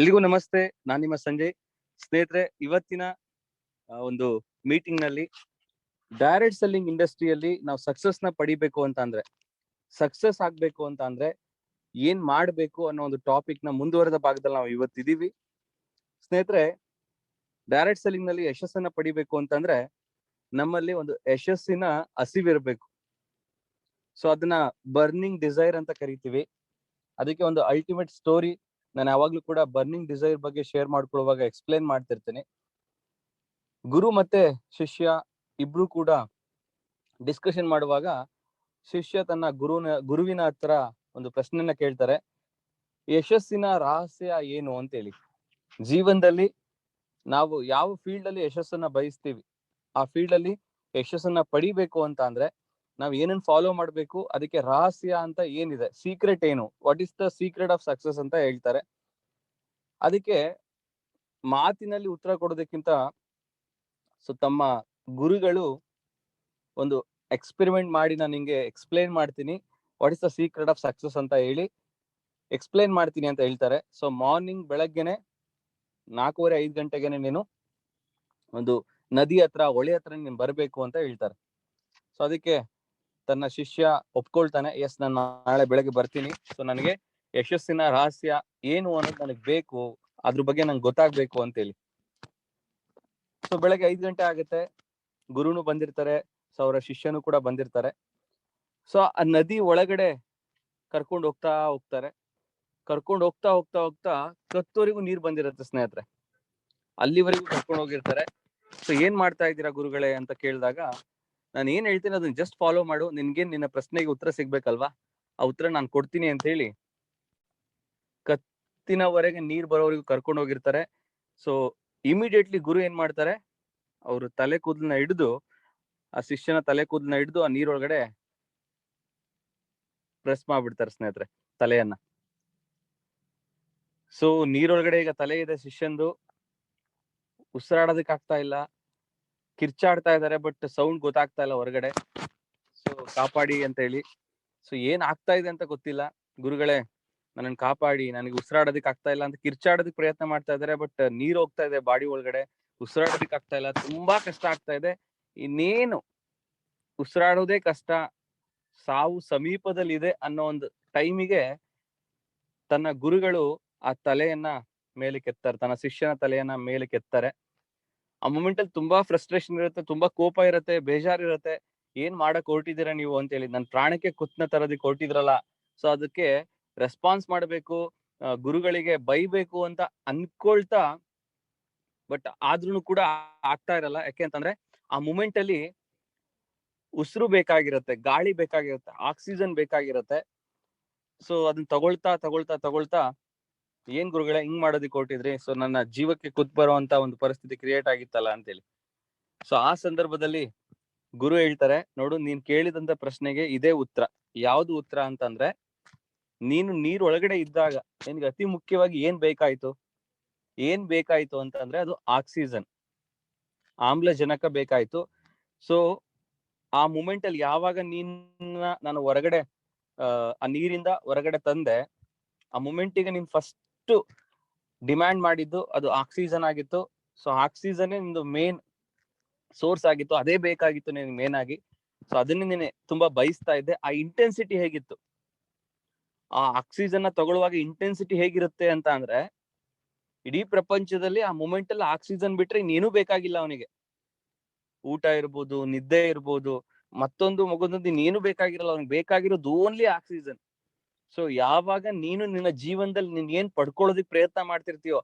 ಎಲ್ರಿಗೂ ನಮಸ್ತೆ. ನಾನು ನಿಮ್ಮ ಸಂಜಯ್. ಸ್ನೇಹಿತರೆ, ಇವತ್ತಿನ ಒಂದು ಮೀಟಿಂಗ್ ನಲ್ಲಿ ಡೈರೆಕ್ಟ್ ಸೆಲ್ಲಿಂಗ್ ಇಂಡಸ್ಟ್ರಿಯಲ್ಲಿ ನಾವು ಸಕ್ಸಸ್ ನ ಪಡಿಬೇಕು ಅಂತ ಅಂದ್ರೆ, ಸಕ್ಸಸ್ ಆಗ್ಬೇಕು ಅಂತ ಅಂದ್ರೆ ಏನ್ ಮಾಡ್ಬೇಕು ಅನ್ನೋ ಒಂದು ಟಾಪಿಕ್ ನ ಮುಂದುವರೆದ ಭಾಗದಲ್ಲಿ ನಾವು ಇವತ್ತಿದೀವಿ. ಸ್ನೇಹಿತರೆ, ಡೈರೆಕ್ಟ್ ಸೆಲ್ಲಿಂಗ್ ನಲ್ಲಿ ಯಶಸ್ಸನ್ನ ಪಡಿಬೇಕು ಅಂತಂದ್ರೆ ನಮ್ಮಲ್ಲಿ ಒಂದು ಯಶಸ್ಸಿನ ಹಸಿವಿರ್ಬೇಕು. ಸೊ ಅದನ್ನ ಬರ್ನಿಂಗ್ ಡಿಸೈರ್ ಅಂತ ಕರಿತೀವಿ. ಅದಕ್ಕೆ ಒಂದು ಅಲ್ಟಿಮೇಟ್ ಸ್ಟೋರಿ ನಾನು ಯಾವಾಗ್ಲೂ ಕೂಡ ಬರ್ನಿಂಗ್ ಡಿಸೈರ್ ಬಗ್ಗೆ ಶೇರ್ ಮಾಡ್ಕೊಳ್ಳುವಾಗ ಎಕ್ಸ್ಪ್ಲೇನ್ ಮಾಡ್ತಿರ್ತೀನಿ. ಗುರು ಮತ್ತೆ ಶಿಷ್ಯ ಇಬ್ರು ಕೂಡ ಡಿಸ್ಕಷನ್ ಮಾಡುವಾಗ ಶಿಷ್ಯ ತನ್ನ ಗುರುವಿನ ಹತ್ರ ಒಂದು ಪ್ರಶ್ನೆಯನ್ನ ಕೇಳ್ತಾರೆ, ಯಶಸ್ಸಿನ ರಹಸ್ಯ ಏನು ಅಂತೇಳಿ. ಜೀವನದಲ್ಲಿ ನಾವು ಯಾವ ಫೀಲ್ಡ್ ಅಲ್ಲಿ ಯಶಸ್ಸನ್ನ ಬಯಸ್ತೀವಿ, ಆ ಫೀಲ್ಡ್ ಅಲ್ಲಿ ಯಶಸ್ಸನ್ನ ಪಡಿಬೇಕು ಅಂತ ಅಂದ್ರೆ ನಾವ್ ಏನನ್ನ ಫಾಲೋ ಮಾಡ್ಬೇಕು, ಅದಕ್ಕೆ ರಹಸ್ಯ ಅಂತ ಏನಿದೆ, ಸೀಕ್ರೆಟ್ ಏನು, what is the secret of success ಅಂತ ಹೇಳ್ತಾರೆ. ಅದಕ್ಕೆ ಮಾತಿನಲ್ಲಿ ಉತ್ತರ ಕೊಡೋದಕ್ಕಿಂತ ತಮ್ಮ ಗುರುಗಳು ಒಂದು ಎಕ್ಸ್ಪೆರಿಮೆಂಟ್ ಮಾಡಿ ನಾನು ನಿಂಗೆ ಎಕ್ಸ್ಪ್ಲೇನ್ ಮಾಡ್ತೀನಿ, what is the secret of success ಅಂತ ಹೇಳಿ ಎಕ್ಸ್ಪ್ಲೇನ್ ಮಾಡ್ತೀನಿ ಅಂತ ಹೇಳ್ತಾರೆ. ಸೊ ಮಾರ್ನಿಂಗ್ ಬೆಳಗ್ಗೆನೆ 4:30-5 ಗಂಟೆಗೆನೆ ನೀನು ಒಂದು ನದಿ ಹತ್ರ, ಹೊಳೆ ಹತ್ರ ನೀನು ಬರ್ಬೇಕು ಅಂತ ಹೇಳ್ತಾರೆ. ಸೊ ಅದಕ್ಕೆ ತನ್ನ ಶಿಷ್ಯ ಒಪ್ಕೊಳ್ತಾನೆ, ಎಸ್ ನಾನು ನಾಳೆ ಬೆಳಗ್ಗೆ ಬರ್ತೀನಿ. ಸೊ ನನಗೆ ಯಶಸ್ಸಿನ ರಹಸ್ಯ ಏನು ಅನ್ನೋದು ನನಗೆ ಬೇಕು, ಅದ್ರ ಬಗ್ಗೆ ನಂಗೆ ಗೊತ್ತಾಗ್ಬೇಕು ಅಂತೇಳಿ. ಸೊ ಬೆಳಗ್ಗೆ 5 ಗಂಟೆ ಆಗುತ್ತೆ, ಗುರುನು ಬಂದಿರ್ತಾರೆ, ಸೊ ಅವರ ಶಿಷ್ಯನು ಕೂಡ ಬಂದಿರ್ತಾರೆ. ಸೊ ಆ ನದಿ ಒಳಗಡೆ ಕರ್ಕೊಂಡು ಹೋಗ್ತಾರೆ. ಕರ್ಕೊಂಡು ಹೋಗ್ತಾ ಕತ್ತೋರಿಗೂ ನೀರ್ ಬಂದಿರುತ್ತೆ ಸ್ನೇಹಿತರೆ. ಅಲ್ಲಿವರೆಗೂ ಕರ್ಕೊಂಡು ಹೋಗಿರ್ತಾರೆ. ಸೊ ಏನ್ ಮಾಡ್ತಾ ಇದ್ದೀರಾ ಗುರುಗಳೇ ಅಂತ ಕೇಳಿದಾಗ, ನಾನು ಏನ್ ಹೇಳ್ತೀನಿ ಅದನ್ನ ಜಸ್ಟ್ ಫಾಲೋ ಮಾಡು, ನಿನ್ನ ಪ್ರಶ್ನೆಗೆ ಉತ್ತರ ಸಿಗ್ಬೇಕಲ್ವಾ, ಆ ಉತ್ತರ ನಾನು ಕೊಡ್ತೀನಿ ಅಂತ ಹೇಳಿ ಕತ್ತಿನವರೆಗೆ ನೀರ್ ಬರೋವರೆಗೂ ಕರ್ಕೊಂಡು ಹೋಗಿರ್ತಾರೆ. ಸೊ ಇಮಿಡಿಯೇಟ್ಲಿ ಗುರು ಏನ್ ಮಾಡ್ತಾರೆ, ಅವರು ತಲೆ ಕೂದಲನ್ನ ಹಿಡಿದು, ಆ ಶಿಷ್ಯನ ತಲೆ ಕೂದಲನ್ನ ಹಿಡಿದು ಆ ನೀರೊಳಗಡೆ ಪ್ರೆಸ್ ಮಾಡ್ಬಿಡ್ತಾರೆ ಸ್ನೇಹಿತರೆ, ತಲೆಯನ್ನ. ಸೊ ನೀರೊಳಗಡೆ ಈಗ ತಲೆ ಇದೆ ಶಿಷ್ಯಂದು, ಉಸಿರಾಡೋದಕ್ಕೆ ಆಗ್ತಾ ಇಲ್ಲ, ಕಿರ್ಚಾಡ್ತಾ ಇದಾರೆ, ಬಟ್ ಸೌಂಡ್ ಗೊತ್ತಾಗ್ತಾ ಇಲ್ಲ ಹೊರಗಡೆ. ಸೊ ಕಾಪಾಡಿ ಅಂತ ಹೇಳಿ. ಸೊ ಏನ್ ಆಗ್ತಾ ಇದೆ ಅಂತ ಗೊತ್ತಿಲ್ಲ, ಗುರುಗಳೇ ನನ್ನನ್ನು ಕಾಪಾಡಿ, ನನಗೆ ಉಸಿರಾಡೋದಕ್ಕೆ ಆಗ್ತಾ ಇಲ್ಲ ಅಂತ ಕಿರ್ಚಾಡೋದಕ್ಕೆ ಪ್ರಯತ್ನ ಮಾಡ್ತಾ ಇದಾರೆ, ಬಟ್ ನೀರ್ ಹೋಗ್ತಾ ಇದೆ ಬಾಡಿ ಒಳಗಡೆ, ಉಸಿರಾಡೋದಕ್ಕೆ ಆಗ್ತಾ ಇಲ್ಲ, ತುಂಬಾ ಕಷ್ಟ ಆಗ್ತಾ ಇದೆ, ಇನ್ನೇನು ಉಸಿರಾಡೋದೇ ಕಷ್ಟ, ಸಾವು ಸಮೀಪದಲ್ಲಿ ಇದೆ ಅನ್ನೋ ಒಂದು ಟೈಮಿಗೆ ತನ್ನ ಗುರುಗಳು ಆ ತಲೆಯನ್ನ ಮೇಲೆ ಕೆತ್ತಾರೆ, ತನ್ನ ಶಿಷ್ಯನ ತಲೆಯನ್ನ ಮೇಲೆ ಕೆತ್ತಾರೆ. ಆ ಮೂಮೆಂಟ್ ಅಲ್ಲಿ ತುಂಬಾ ಫ್ರಸ್ಟ್ರೇಷನ್ ಇರುತ್ತೆ, ತುಂಬಾ ಕೋಪ ಇರುತ್ತೆ, ಬೇಜಾರಿರುತ್ತೆ. ಏನ್ ಮಾಡಕ್ ಹೊರಟಿದ್ದೀರಾ ನೀವು ಅಂತ ಹೇಳಿ, ನನ್ ಪ್ರಾಣಕ್ಕೆ ಕುತ್ನ ತರದಿಕ್ ಹೊರಟಿದ್ರಲ್ಲ. ಸೊ ಅದಕ್ಕೆ ರೆಸ್ಪಾನ್ಸ್ ಮಾಡ್ಬೇಕು, ಗುರುಗಳಿಗೆ ಬೈಬೇಕು ಅಂತ ಅನ್ಕೊಳ್ತಾ, ಬಟ್ ಆದ್ರೂ ಕೂಡ ಆಗ್ತಾ ಇರಲ್ಲ. ಯಾಕೆ ಅಂತಂದ್ರೆ ಆ ಮೂಮೆಂಟ್ ಅಲ್ಲಿ ಉಸಿರು ಬೇಕಾಗಿರುತ್ತೆ, ಗಾಳಿ ಬೇಕಾಗಿರುತ್ತೆ, ಆಕ್ಸಿಜನ್ ಬೇಕಾಗಿರುತ್ತೆ. ಸೊ ಅದನ್ನ ತಗೊಳ್ತಾ ಏನ್ ಗುರುಗಳೇ ಹಿಂಗ್ ಮಾಡೋದಿಕ್ ಹೊರಟಿದ್ರಿ, ಸೊ ನನ್ನ ಜೀವಕ್ಕೆ ಕುತ್ ಬರುವಂತ ಒಂದು ಪರಿಸ್ಥಿತಿ ಕ್ರಿಯೇಟ್ ಆಗಿತ್ತಲ್ಲ ಅಂತೇಳಿ. ಸೊ ಆ ಸಂದರ್ಭದಲ್ಲಿ ಗುರು ಹೇಳ್ತಾರೆ, ನೋಡು ನೀನ್ ಕೇಳಿದಂತ ಪ್ರಶ್ನೆಗೆ ಇದೇ ಉತ್ತರ. ಯಾವ್ದು ಉತ್ತರ ಅಂತಂದ್ರೆ, ನೀನು ನೀರ್ ಒಳಗಡೆ ಇದ್ದಾಗ ನಿನ್ಗೆ ಅತಿ ಮುಖ್ಯವಾಗಿ ಏನ್ ಬೇಕಾಯ್ತು ಅಂತಂದ್ರೆ ಅದು ಆಕ್ಸಿಜನ್, ಆಮ್ಲಜನಕ ಬೇಕಾಯ್ತು. ಸೊ ಆ ಮೂಮೆಂಟ್ ಅಲ್ಲಿ ಯಾವಾಗ ನಾನು ಹೊರಗಡೆ ಆ ನೀರಿಂದ ಹೊರಗಡೆ ತಂದೆ, ಆ ಮೂಮೆಂಟಿಗೆ ನೀನ್ ಫಸ್ಟ್ ಡಿಮ್ಯಾಂಡ್ ಮಾಡಿದ್ದು ಅದು ಆಕ್ಸಿಜನ್ ಆಗಿತ್ತು. ಸೊ ಆಕ್ಸಿಜನ್ ನಿಂದು ಮೇನ್ ಸೋರ್ಸ್ ಆಗಿತ್ತು, ಅದೇ ಬೇಕಾಗಿತ್ತು ನಿನ್ಗೆ ಮೇನ್ ಆಗಿ. ಸೊ ಅದನ್ನ ನೀನೆ ತುಂಬಾ ಬಯಸ್ತಾ ಇದ್ದೆ. ಆ ಇಂಟೆನ್ಸಿಟಿ ಹೇಗಿತ್ತು, ಆ ಆಕ್ಸಿಜನ್ ನ ತಗೊಳ್ಳುವಾಗ ಇಂಟೆನ್ಸಿಟಿ ಹೇಗಿರುತ್ತೆ ಅಂತ ಅಂದ್ರೆ, ಇಡೀ ಪ್ರಪಂಚದಲ್ಲಿ ಆ ಮೂಮೆಂಟ್ ಅಲ್ಲಿ ಆಕ್ಸಿಜನ್ ಬಿಟ್ರೆ ಇನ್ನೇನು ಬೇಕಾಗಿಲ್ಲ ಅವನಿಗೆ. ಊಟ ಇರ್ಬೋದು, ನಿದ್ದೆ ಇರ್ಬೋದು, ಮತ್ತೊಂದು ಮಗದೊಂದು ಇನ್ನೇನು ಬೇಕಾಗಿರಲ್ಲ, ಅವ್ನಿಗೆ ಬೇಕಾಗಿರೋದು ಓನ್ಲಿ ಆಕ್ಸಿಜನ್. ಸೊ ಯಾವಾಗ ನೀನು ನಿನ್ನ ಜೀವನದಲ್ಲಿ ನೀನ್ ಏನ್ ಪಡ್ಕೊಳ್ಳೋದಿಕ್ ಪ್ರಯತ್ನ ಮಾಡ್ತಿರ್ತೀಯೋ,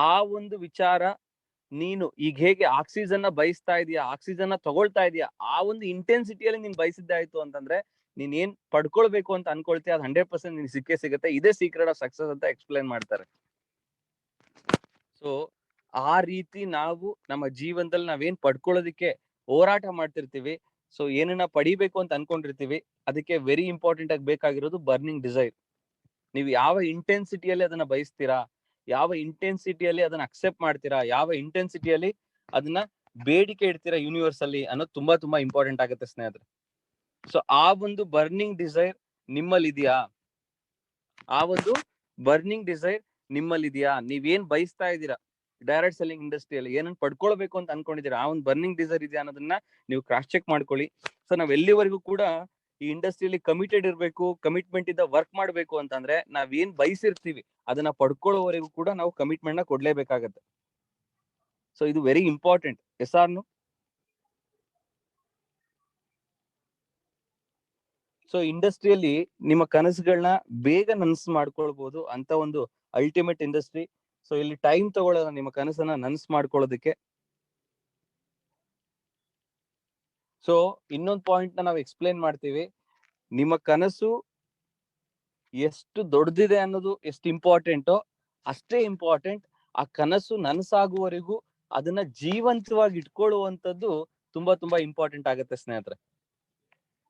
ಆ ಒಂದು ವಿಚಾರ ನೀನು ಈಗ ಹೇಗೆ ಆಕ್ಸಿಜನ್ ನ ಬಯಸ್ತಾ ಇದೀಯಾ, ಆಕ್ಸಿಜನ್ ನ ತಗೊಳ್ತಾ ಇದೀಯಾ, ಆ ಒಂದು ಇಂಟೆನ್ಸಿಟಿಯಲ್ಲಿ ನೀನ್ ಬಯಸಿದ್ದೆ ಆಯ್ತು ಅಂತಂದ್ರೆ, ನೀನ್ ಏನ್ ಪಡ್ಕೊಳ್ಬೇಕು ಅಂತ ಅನ್ಕೊಳ್ತೀಯ ಅದು 100% ನಿನ್ ಸಿಕ್ಕೇ ಸಿಗುತ್ತೆ. ಇದೇ ಸೀಕ್ರೆಟ್ ಆಫ್ ಸಕ್ಸಸ್ ಅಂತ ಎಕ್ಸ್ಪ್ಲೇನ್ ಮಾಡ್ತಾರೆ. ಸೊ ಆ ರೀತಿ ನಾವು ನಮ್ಮ ಜೀವನದಲ್ಲಿ ನಾವೇನ್ ಪಡ್ಕೊಳ್ಳೋದಿಕ್ಕೆ ಹೋರಾಟ ಮಾಡ್ತಿರ್ತೀವಿ, ಸೊ ಏನನ್ನ ಪಡಿಬೇಕು ಅಂತ ಅನ್ಕೊಂಡಿರ್ತೀವಿ, ಅದಕ್ಕೆ ವೆರಿ ಇಂಪಾರ್ಟೆಂಟ್ ಆಗಿ ಬೇಕಾಗಿರೋದು ಬರ್ನಿಂಗ್ ಡಿಸೈರ್. ನೀವು ಯಾವ ಇಂಟೆನ್ಸಿಟಿಯಲ್ಲಿ ಅದನ್ನ ಬಯಸ್ತೀರಾ, ಯಾವ ಇಂಟೆನ್ಸಿಟಿಯಲ್ಲಿ ಅದನ್ನ ಅಕ್ಸೆಪ್ಟ್ ಮಾಡ್ತೀರಾ, ಯಾವ ಇಂಟೆನ್ಸಿಟಿಯಲ್ಲಿ ಅದನ್ನ ಬೇಡಿಕೆ ಇಡ್ತೀರಾ ಯೂನಿವರ್ಸ್ ಅಲ್ಲಿ ಅನ್ನೋದು ತುಂಬಾ ತುಂಬಾ ಇಂಪಾರ್ಟೆಂಟ್ ಆಗುತ್ತೆ ಸ್ನೇಹಿತರೆ. ಸೊ ಆ ಒಂದು ಬರ್ನಿಂಗ್ ಡಿಸೈರ್ ನಿಮ್ಮಲ್ಲಿ ಇದೆಯಾ? ಆ ಒಂದು ಬರ್ನಿಂಗ್ ಡಿಸೈರ್ ನಿಮ್ಮಲ್ಲಿ ಇದೆಯಾ? ನೀವೇನ್ ಬಯಸ್ತಾ ಇದ್ದೀರಾ ಡೈರೆಕ್ಟ್ ಸೆಲ್ಲಿಂಗ್ ಇಂಡಸ್ಟ್ರಿಯಲ್ಲಿ ಏನನ್ನ ಪಡ್ಕೊಳ್ಬೇಕು ಅಂತ ಅನ್ಕೊಂಡಿದ್ದೀರಾ? ಆ ಒಂದು ಬರ್ನಿಂಗ್ ಡಿಸೈರ್ ಇದೆಯಾ ಅನ್ನೋದನ್ನ ನೀವು ಕ್ರಾಸ್ ಚೆಕ್ ಮಾಡ್ಕೊಳ್ಳಿ. ಸೊ ನಾವ್ ಎಲ್ಲಿವರೆಗೂ ಕೂಡ ಈ ಇಂಡಸ್ಟ್ರಿಯಲ್ಲಿ ಕಮಿಟೆಡ್ ಇರ್ಬೇಕು, ಕಮಿಟ್ಮೆಂಟ್ ಇಂದ ವರ್ಕ್ ಮಾಡ್ಬೇಕು ಅಂತಂದ್ರೆ ನಾವ್ ಏನ್ ಬಯಸಿರ್ತೀವಿ ಅದನ್ನ ಪಡ್ಕೊಳ್ಳೋವರೆಗೂ ಕೂಡ ನಾವು ಕಮಿಟ್ಮೆಂಟ್ ನ ಕೊಡ್ಲೇಬೇಕಾಗತ್ತೆ. ಸೊ ಇದು ವೆರಿ ಇಂಪಾರ್ಟೆಂಟ್. ಎಸ್ ಆರ್ನು? ಸೊ ಇಂಡಸ್ಟ್ರಿಯಲ್ಲಿ ನಿಮ್ಮ ಕನಸುಗಳನ್ನ ಬೇಗ ನನಸು ಮಾಡ್ಕೊಳ್ಬಹುದು ಅಂತ ಒಂದು ಅಲ್ಟಿಮೇಟ್ ಇಂಡಸ್ಟ್ರಿ. ಸೊ ಇಲ್ಲಿ ಟೈಮ್ ತಗೊಳ್ಳೋಣ ನಿಮ್ಮ ಕನಸನ್ನ ನನಸು ಮಾಡ್ಕೊಳ್ಳೋದಕ್ಕೆ. ಸೊ ಇನ್ನೊಂದು ಪಾಯಿಂಟ್ ನ ನಾವು ಎಕ್ಸ್ಪ್ಲೇನ್ ಮಾಡ್ತೀವಿ. ನಿಮ್ಮ ಕನಸು ಎಷ್ಟು ದೊಡ್ಡದಿದೆ ಅನ್ನೋದು ಎಷ್ಟು ಇಂಪಾರ್ಟೆಂಟೋ ಅಷ್ಟೇ ಇಂಪಾರ್ಟೆಂಟ್ ಆ ಕನಸು ನನಸಾಗುವವರೆಗೂ ಅದನ್ನ ಜೀವಂತವಾಗಿ ಇಟ್ಕೊಳ್ಳುವಂಥದ್ದು ತುಂಬಾ ತುಂಬಾ ಇಂಪಾರ್ಟೆಂಟ್ ಆಗುತ್ತೆ ಸ್ನೇಹಿತರೆ.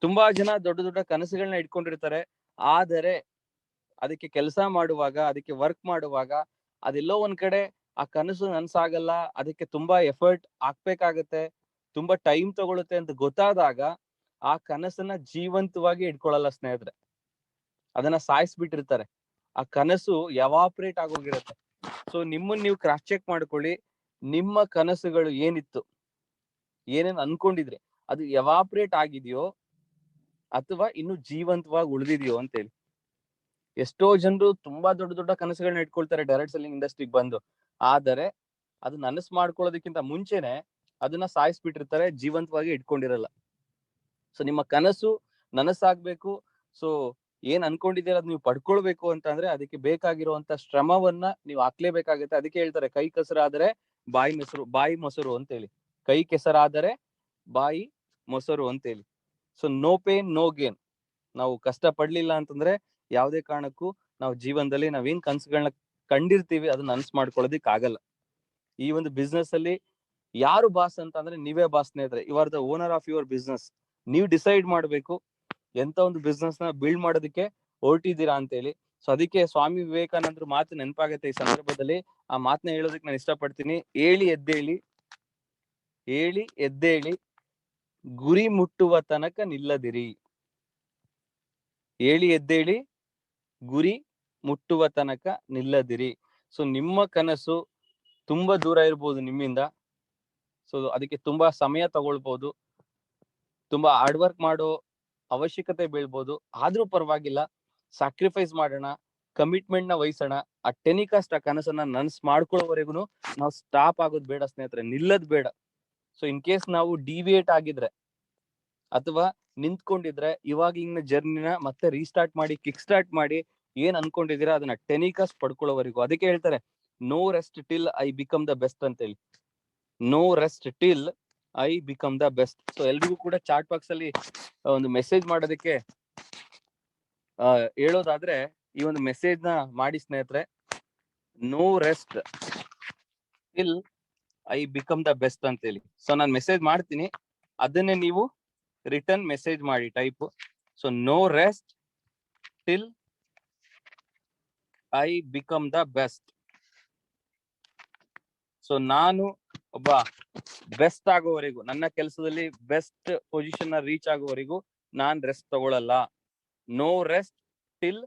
ತುಂಬಾ ಜನ ದೊಡ್ಡ ದೊಡ್ಡ ಕನಸುಗಳನ್ನ ಇಟ್ಕೊಂಡಿರ್ತಾರೆ, ಆದರೆ ಅದಕ್ಕೆ ಕೆಲಸ ಮಾಡುವಾಗ, ಅದಕ್ಕೆ ವರ್ಕ್ ಮಾಡುವಾಗ ಅದೆಲ್ಲೋ ಒಂದ್ ಕಡೆ ಆ ಕನಸು ನನ್ಸಾಗಲ್ಲ, ಅದಕ್ಕೆ ತುಂಬಾ ಎಫರ್ಟ್ ಹಾಕ್ಬೇಕಾಗತ್ತೆ, ತುಂಬಾ ಟೈಮ್ ತಗೊಳುತ್ತೆ ಅಂತ ಗೊತ್ತಾದಾಗ ಆ ಕನಸನ್ನ ಜೀವಂತವಾಗಿ ಇಟ್ಕೊಳ್ಳಲ್ಲ ಸ್ನೇಹಿತರೆ. ಅದನ್ನ ಸಾಯಿಸ್ಬಿಟ್ಟಿರ್ತಾರೆ. ಆ ಕನಸು ಎವಾಪರೇಟ್ ಆಗೋಗಿರುತ್ತೆ. ಸೊ ನಿಮ್ಮನ್ನ ನೀವು ಕ್ರಾಸ್ ಚೆಕ್ ಮಾಡ್ಕೊಳ್ಳಿ. ನಿಮ್ಮ ಕನಸುಗಳು ಏನಿತ್ತು, ಏನೇನ್ ಅನ್ಕೊಂಡಿದ್ರಿ, ಅದು ಎವಾಪರೇಟ್ ಆಗಿದೆಯೋ ಅಥವಾ ಇನ್ನು ಜೀವಂತವಾಗಿ ಉಳಿದಿದೆಯೋ ಅಂತೇಳಿ. ಎಷ್ಟೋ ಜನರು ತುಂಬಾ ದೊಡ್ಡ ದೊಡ್ಡ ಕನಸುಗಳನ್ನ ಇಟ್ಕೊಳ್ತಾರೆ ಡೈರೆಕ್ಟ್ ಸೆಲ್ಲಿಂಗ್ ಇಂಡಸ್ಟ್ರಿಗೆ ಬಂದು, ಆದರೆ ಅದು ನನಸು ಮಾಡ್ಕೊಳ್ಳೋದಕ್ಕಿಂತ ಮುಂಚೆನೆ ಅದನ್ನ ಸಾಯಿಸ್ಬಿಟ್ಟಿರ್ತಾರೆ, ಜೀವಂತವಾಗಿ ಇಟ್ಕೊಂಡಿರಲ್ಲ. ಸೊ ನಿಮ್ಮ ಕನಸು ನನಸಾಗ್ಬೇಕು, ಸೊ ಏನ್ ಅನ್ಕೊಂಡಿದ್ದೀರ ಅದ್ ನೀವು ಪಡ್ಕೊಳ್ಬೇಕು ಅಂತ ಅಂದ್ರೆ ಅದಕ್ಕೆ ಬೇಕಾಗಿರುವಂತ ಶ್ರಮವನ್ನ ನೀವು ಹಾಕ್ಲೇಬೇಕಾಗುತ್ತೆ. ಅದಕ್ಕೆ ಹೇಳ್ತಾರೆ ಕೈ ಕೆಸರಾದರೆ ಬಾಯಿ ಮೊಸರು ಅಂತೇಳಿ. ಕೈ ಕೆಸರಾದರೆ ಬಾಯಿ ಮೊಸರು ಅಂತೇಳಿ. So no pain no gain. ನಾವು ಕಷ್ಟ ಪಡ್ಲಿಲ್ಲ ಅಂತಂದ್ರೆ ಯಾವುದೇ ಕಾರಣಕ್ಕೂ ನಾವು ಜೀವನದಲ್ಲಿ ನಾವೇನ್ ಕನಸುಗಳನ್ನ ಕಂಡಿರ್ತೀವಿ ಅದನ್ನ ನನಸು ಮಾಡ್ಕೊಳ್ಳೋದಿಕ್ ಆಗಲ್ಲ. ಈ ಒಂದು ಬಿಸ್ನೆಸ್ ಅಲ್ಲಿ ಯಾರು ಬಾಸ್ ಅಂತ ಅಂದ್ರೆ ನೀವೇ ಬಾಸ್ ಸ್ನೇಹಿತರೆ. You are the owner of your business. ನೀವು ಡಿಸೈಡ್ ಮಾಡ್ಬೇಕು ಎಂತ ಒಂದು ಬಿಸ್ನೆಸ್ ನ ಬಿಲ್ಡ್ ಮಾಡೋದಕ್ಕೆ ಹೊರಟಿದ್ದೀರಾ ಅಂತೇಳಿ. ಸೊ ಅದಕ್ಕೆ ಸ್ವಾಮಿ ವಿವೇಕಾನಂದ್ರ ಮಾತು ನೆನಪಾಗತ್ತೆ ಈ ಸಂದರ್ಭದಲ್ಲಿ. ಆ ಮಾತನ್ನ ಹೇಳೋದಕ್ಕೆ ನಾನು ಇಷ್ಟಪಡ್ತೀನಿ. ಹೇಳಿ ಎದ್ದೇಳಿ ಗುರಿ ಮುಟ್ಟುವ ತನಕ ನಿಲ್ಲದಿರಿ. ಹೇಳಿ ಎದ್ದೇಳಿ ಗುರಿ ಮುಟ್ಟುವ ತನಕ ನಿಲ್ಲದಿರಿ. ಸೊ ನಿಮ್ಮ ಕನಸು ತುಂಬಾ ದೂರ ಇರ್ಬೋದು ನಿಮ್ಮಿಂದ. ಸೊ ಅದಕ್ಕೆ ತುಂಬಾ ಸಮಯ ತಗೊಳ್ಬಹುದು, ತುಂಬಾ ಹಾರ್ಡ್ ವರ್ಕ್ ಮಾಡೋ ಅವಶ್ಯಕತೆ ಬೀಳ್ಬೋದು. ಆದ್ರೂ ಪರವಾಗಿಲ್ಲ, ಸ್ಯಾಕ್ರಿಫೈಸ್ ಮಾಡೋಣ, ಕಮಿಟ್ಮೆಂಟ್ ನ ವಹಿಸೋಣ. ಆ ಟೆನಿಕಾಸ್ಟ್ ಆ ಕನಸನ್ನ ನನಸು ಮಾಡ್ಕೊಳ್ಳೋವರೆಗೂ ನಾವು ಸ್ಟಾಪ್ ಆಗೋದು ಬೇಡ ಸ್ನೇಹಿತರೆ, ನಿಲ್ಲದ್ ಬೇಡ. ಸೊ ಇನ್ ಕೇಸ್ ನಾವು ಡಿವಿಯೇಟ್ ಆಗಿದ್ರೆ ಅಥವಾ ನಿಂತ್ಕೊಂಡಿದ್ರೆ ಇವಾಗ ಇನ್ನ ಜರ್ನಿನ ಮತ್ತೆ ರೀಸ್ಟಾರ್ಟ್ ಮಾಡಿ, ಕಿಕ್ ಸ್ಟಾರ್ಟ್ ಮಾಡಿ, ಏನ್ ಅನ್ಕೊಂಡಿದೀರಾ ಅದನ್ನ ಟೆನಿಕಾಸ್ಟ್ ಪಡ್ಕೊಳ್ಳೋವರೆಗೂ. ಅದಕ್ಕೆ ಹೇಳ್ತಾರೆ no rest till I become the best ಅಂತ ಹೇಳಿ. No rest till I become the best. So ಎಲ್ರಿಗೂ ಕೂಡ ಚಾಟ್ ಬಾಕ್ಸ್ ಅಲ್ಲಿ ಒಂದು ಮೆಸೇಜ್ ಮಾಡೋದಕ್ಕೆ ಹೇಳೋದಾದ್ರೆ ಈ ಒಂದು ಮೆಸೇಜ್ ನ ಮಾಡಿ ಸ್ನೇಹಿತರೆ. No rest till I become the best ಅಂತೇಳಿ. ಸೊ ನಾನು ಮೆಸೇಜ್ ಮಾಡ್ತೀನಿ, ಅದನ್ನೇ ನೀವು ರಿಟರ್ನ್ ಮೆಸೇಜ್ ಮಾಡಿ type. So no rest till I become the best. So ನಾನು ಒಬ್ಬ ಬೆಸ್ಟ್ ಆಗೋವರೆಗೂ, ನನ್ನ ಕೆಲಸದಲ್ಲಿ ಬೆಸ್ಟ್ ಪೊಸಿಷನ್ ನ ರೀಚ್ ಆಗೋವರೆಗೂ ನಾನ್ ರೆಸ್ಟ್ ತಗೊಳಲ್ಲ. No rest till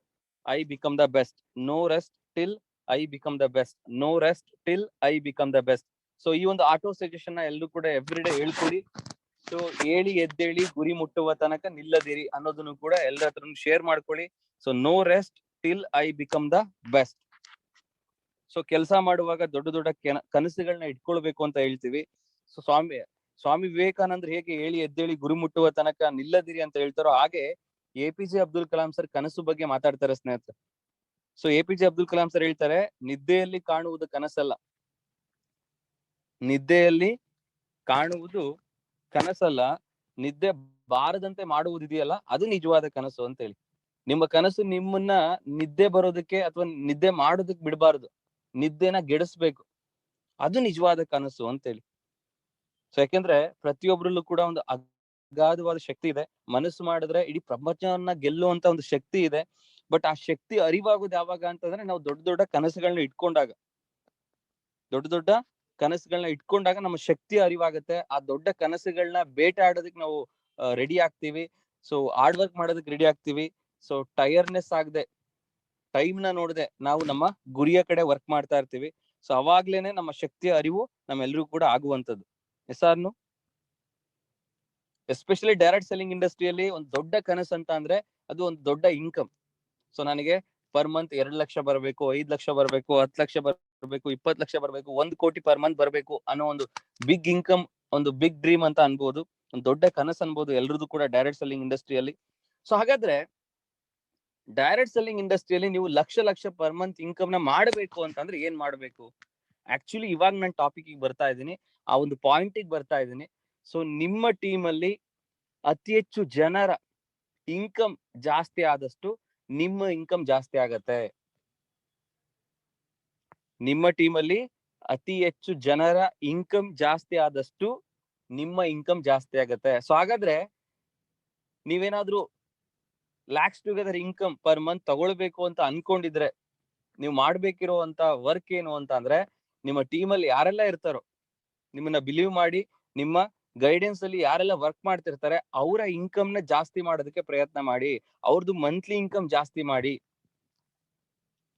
I become the best. No rest till I become the best. No rest till I become the best. So ಈ ಒಂದು ಆಟೋ ಸಜೆಷನ್ ನ ಎಲ್ಲರೂ ಕೂಡ ಎವ್ರಿ ಡೇ ಹೇಳ್ಕೊಡಿ. ಸೊ ಹೇಳಿ ಎದ್ದೇಳಿ ಗುರಿ ಮುಟ್ಟುವ ತನಕ ನಿಲ್ಲದಿರಿ ಅನ್ನೋದನ್ನು ಕೂಡ ಎಲ್ಲರ ಹತ್ರ ಶೇರ್ ಮಾಡ್ಕೊಳ್ಳಿ. So no rest till I become the best. So ಕೆಲಸ ಮಾಡುವಾಗ ದೊಡ್ಡ ದೊಡ್ಡ ಕನಸುಗಳನ್ನ ಇಟ್ಕೊಳ್ಬೇಕು ಅಂತ ಹೇಳ್ತೀವಿ. ಸೊ ಸ್ವಾಮಿ ವಿವೇಕಾನಂದ್ರ ಹೇಗೆ ಹೇಳಿ ಎದ್ದೇಳಿ ಗುರಿ ಮುಟ್ಟುವ ತನಕ ನಿಲ್ಲದಿರಿ ಅಂತ ಹೇಳ್ತಾರೋ, ಹಾಗೆ APJ ಅಬ್ದುಲ್ ಕಲಾಂ ಸರ್ ಕನಸು ಬಗ್ಗೆ ಮಾತಾಡ್ತಾರೆ ಸ್ನೇಹಿತರೆ. So APJ Abdul Kalam sir ಹೇಳ್ತಾರೆ, ನಿದ್ದೆಯಲ್ಲಿ ಕಾಣುವುದು ಕನಸಲ್ಲ, ನಿದ್ದೆಯಲ್ಲಿ ಕಾಣುವುದು ಕನಸಲ್ಲ, ನಿದ್ದೆ ಬಾರದಂತೆ ಮಾಡುವುದಿದೆಯಲ್ಲ ಅದು ನಿಜವಾದ ಕನಸು ಅಂತ ಹೇಳಿ. ನಿಮ್ಮ ಕನಸು ನಿಮ್ಮನ್ನ ನಿದ್ದೆ ಬರೋದಕ್ಕೆ ಅಥವಾ ನಿದ್ದೆ ಮಾಡೋದಕ್ಕೆ ಬಿಡಬಾರದು, ನಿದ್ದೆನ ಗೆಡಿಸ್ಬೇಕು, ಅದು ನಿಜವಾದ ಕನಸು ಅಂತೇಳಿ. ಸೊ ಯಾಕೆಂದ್ರೆ ಪ್ರತಿಯೊಬ್ಬರಲ್ಲೂ ಕೂಡ ಒಂದು ಅಗಾಧವಾದ ಶಕ್ತಿ ಇದೆ. ಮನಸ್ಸು ಮಾಡಿದ್ರೆ ಇಡೀ ಪ್ರಪಂಚವನ್ನ ಗೆಲ್ಲುವಂತ ಒಂದು ಶಕ್ತಿ ಇದೆ. ಬಟ್ ಆ ಶಕ್ತಿ ಅರಿವಾಗೋದು ಯಾವಾಗ ಅಂತಂದ್ರೆ ನಾವು ದೊಡ್ಡ ದೊಡ್ಡ ಕನಸುಗಳನ್ನ ಇಟ್ಕೊಂಡಾಗ, ದೊಡ್ಡ ದೊಡ್ಡ ಕನಸುಗಳನ್ನ ಇಟ್ಕೊಂಡಾಗ ನಮ್ಮ ಶಕ್ತಿ ಅರಿವಾಗುತ್ತೆ. ಆ ದೊಡ್ಡ ಕನಸುಗಳನ್ನ ಬೇಟೆ ಆಡೋದಕ್ಕೆ ನಾವು ರೆಡಿ ಆಗ್ತೀವಿ. ಸೊ ಹಾರ್ಡ್ ವರ್ಕ್ ಮಾಡೋದಕ್ಕೆ ರೆಡಿ ಆಗ್ತೀವಿ. ಸೊ ಟೈರ್ನೆಸ್ ಆಗದೆ ಟೈಮ್ ನ ನೋಡದೆ ನಾವು ನಮ್ಮ ಗುರಿಯ ಕಡೆ ವರ್ಕ್ ಮಾಡ್ತಾ ಇರ್ತೀವಿ. ಸೊ ಅವಾಗ್ಲೇನೆ ನಮ್ಮ ಶಕ್ತಿಯ ಅರಿವು ನಮ್ಮೆಲ್ಲರಿಗೂ ಕೂಡ ಆಗುವಂತದ್ದು. ಎಸ್ಆರ್ನು ಎಸ್ಪೆಷಲಿ ಡೈರೆಕ್ಟ್ ಸೆಲ್ಲಿಂಗ್ ಇಂಡಸ್ಟ್ರಿಯಲ್ಲಿ ಒಂದು ದೊಡ್ಡ ಕನಸು ಅಂತ ಅಂದ್ರೆ ಅದು ಒಂದು ದೊಡ್ಡ ಇನ್ಕಮ್. ಸೊ ನನಗೆ ಪರ್ ಮಂತ್ 2 ಲಕ್ಷ ಬರಬೇಕು, 5 ಲಕ್ಷ ಬರಬೇಕು, 10 ಲಕ್ಷ ಬರಬೇಕು, 20 ಲಕ್ಷ ಬರಬೇಕು, 1 ಕೋಟಿ ಪರ್ ಮಂತ್ ಬರಬೇಕು ಅನ್ನೋ ಒಂದು ಬಿಗ್ ಇನ್ಕಮ್, ಒಂದು ಬಿಗ್ ಡ್ರೀಮ್ ಅಂತ ಅನ್ಬೋದು, ಒಂದು ದೊಡ್ಡ ಕನಸು ಅನ್ಬೋದು ಎಲ್ರದ್ದು ಕೂಡ ಡೈರೆಕ್ಟ್ ಸೆಲ್ಲಿಂಗ್ ಇಂಡಸ್ಟ್ರಿಯಲ್ಲಿ. ಸೊ ಹಾಗಾದ್ರೆ ಡೈರೆಕ್ಟ್ ಸೆಲ್ಲಿಂಗ್ ಇಂಡಸ್ಟ್ರಿಯಲ್ಲಿ ನೀವು ಲಕ್ಷ ಪರ್ ಮಂತ್ ಇನ್ಕಮ್ ನ ಮಾಡಬೇಕು ಅಂತಂದ್ರೆ ಏನ್ ಮಾಡಬೇಕು? ಆಕ್ಚುಲಿ ಇವಾಗ ನಾನು ಟಾಪಿಕ್ ಬರ್ತಾ ಇದ್ದೀನಿ, ಆ ಒಂದು ಪಾಯಿಂಟ್ ಬರ್ತಾ ಇದ್ದೀನಿ. ಸೊ ನಿಮ್ಮ ಟೀಮ್ ಅಲ್ಲಿ ಅತಿ ಹೆಚ್ಚು ಜನರ ಇನ್ಕಮ್ ಜಾಸ್ತಿ ಆದಷ್ಟು ನಿಮ್ಮ ಇನ್ಕಮ್ ಜಾಸ್ತಿ ಆಗತ್ತೆ. ನಿಮ್ಮ ಟೀಮ್ ಅಲ್ಲಿ ಅತಿ ಹೆಚ್ಚು ಜನರ ಇನ್ಕಮ್ ಜಾಸ್ತಿ ಆದಷ್ಟು ನಿಮ್ಮ ಇನ್ಕಮ್ ಜಾಸ್ತಿ ಆಗತ್ತೆ. ಸೊ ಹಾಗಾದ್ರೆ ನೀವೇನಾದ್ರೂ lakhs together income per month ತಗೊಳ್ಬೇಕು ಅಂತ ಅನ್ಕೊಂಡಿದ್ರೆ ನೀವು ಮಾಡ್ಬೇಕಿರುವಂತ ವರ್ಕ್ ಏನು ಅಂತ ಅಂದ್ರೆ, ನಿಮ್ಮ ಟೀಮ್ ಅಲ್ಲಿ ಯಾರೆಲ್ಲ ಇರ್ತಾರೋ ನಿಮ್ಮನ್ನ ಬಿಲೀವ್ ಮಾಡಿ ನಿಮ್ಮ ಗೈಡೆನ್ಸ್ ಅಲ್ಲಿ ಯಾರೆಲ್ಲ ವರ್ಕ್ ಮಾಡ್ತಿರ್ತಾರೆ ಅವರ ಇನ್ಕಮ್ ನ ಜಾಸ್ತಿ ಮಾಡೋದಕ್ಕೆ ಪ್ರಯತ್ನ ಮಾಡಿ. ಅವ್ರದ್ದು ಮಂತ್ಲಿ ಇನ್ಕಮ್ ಜಾಸ್ತಿ ಮಾಡಿ.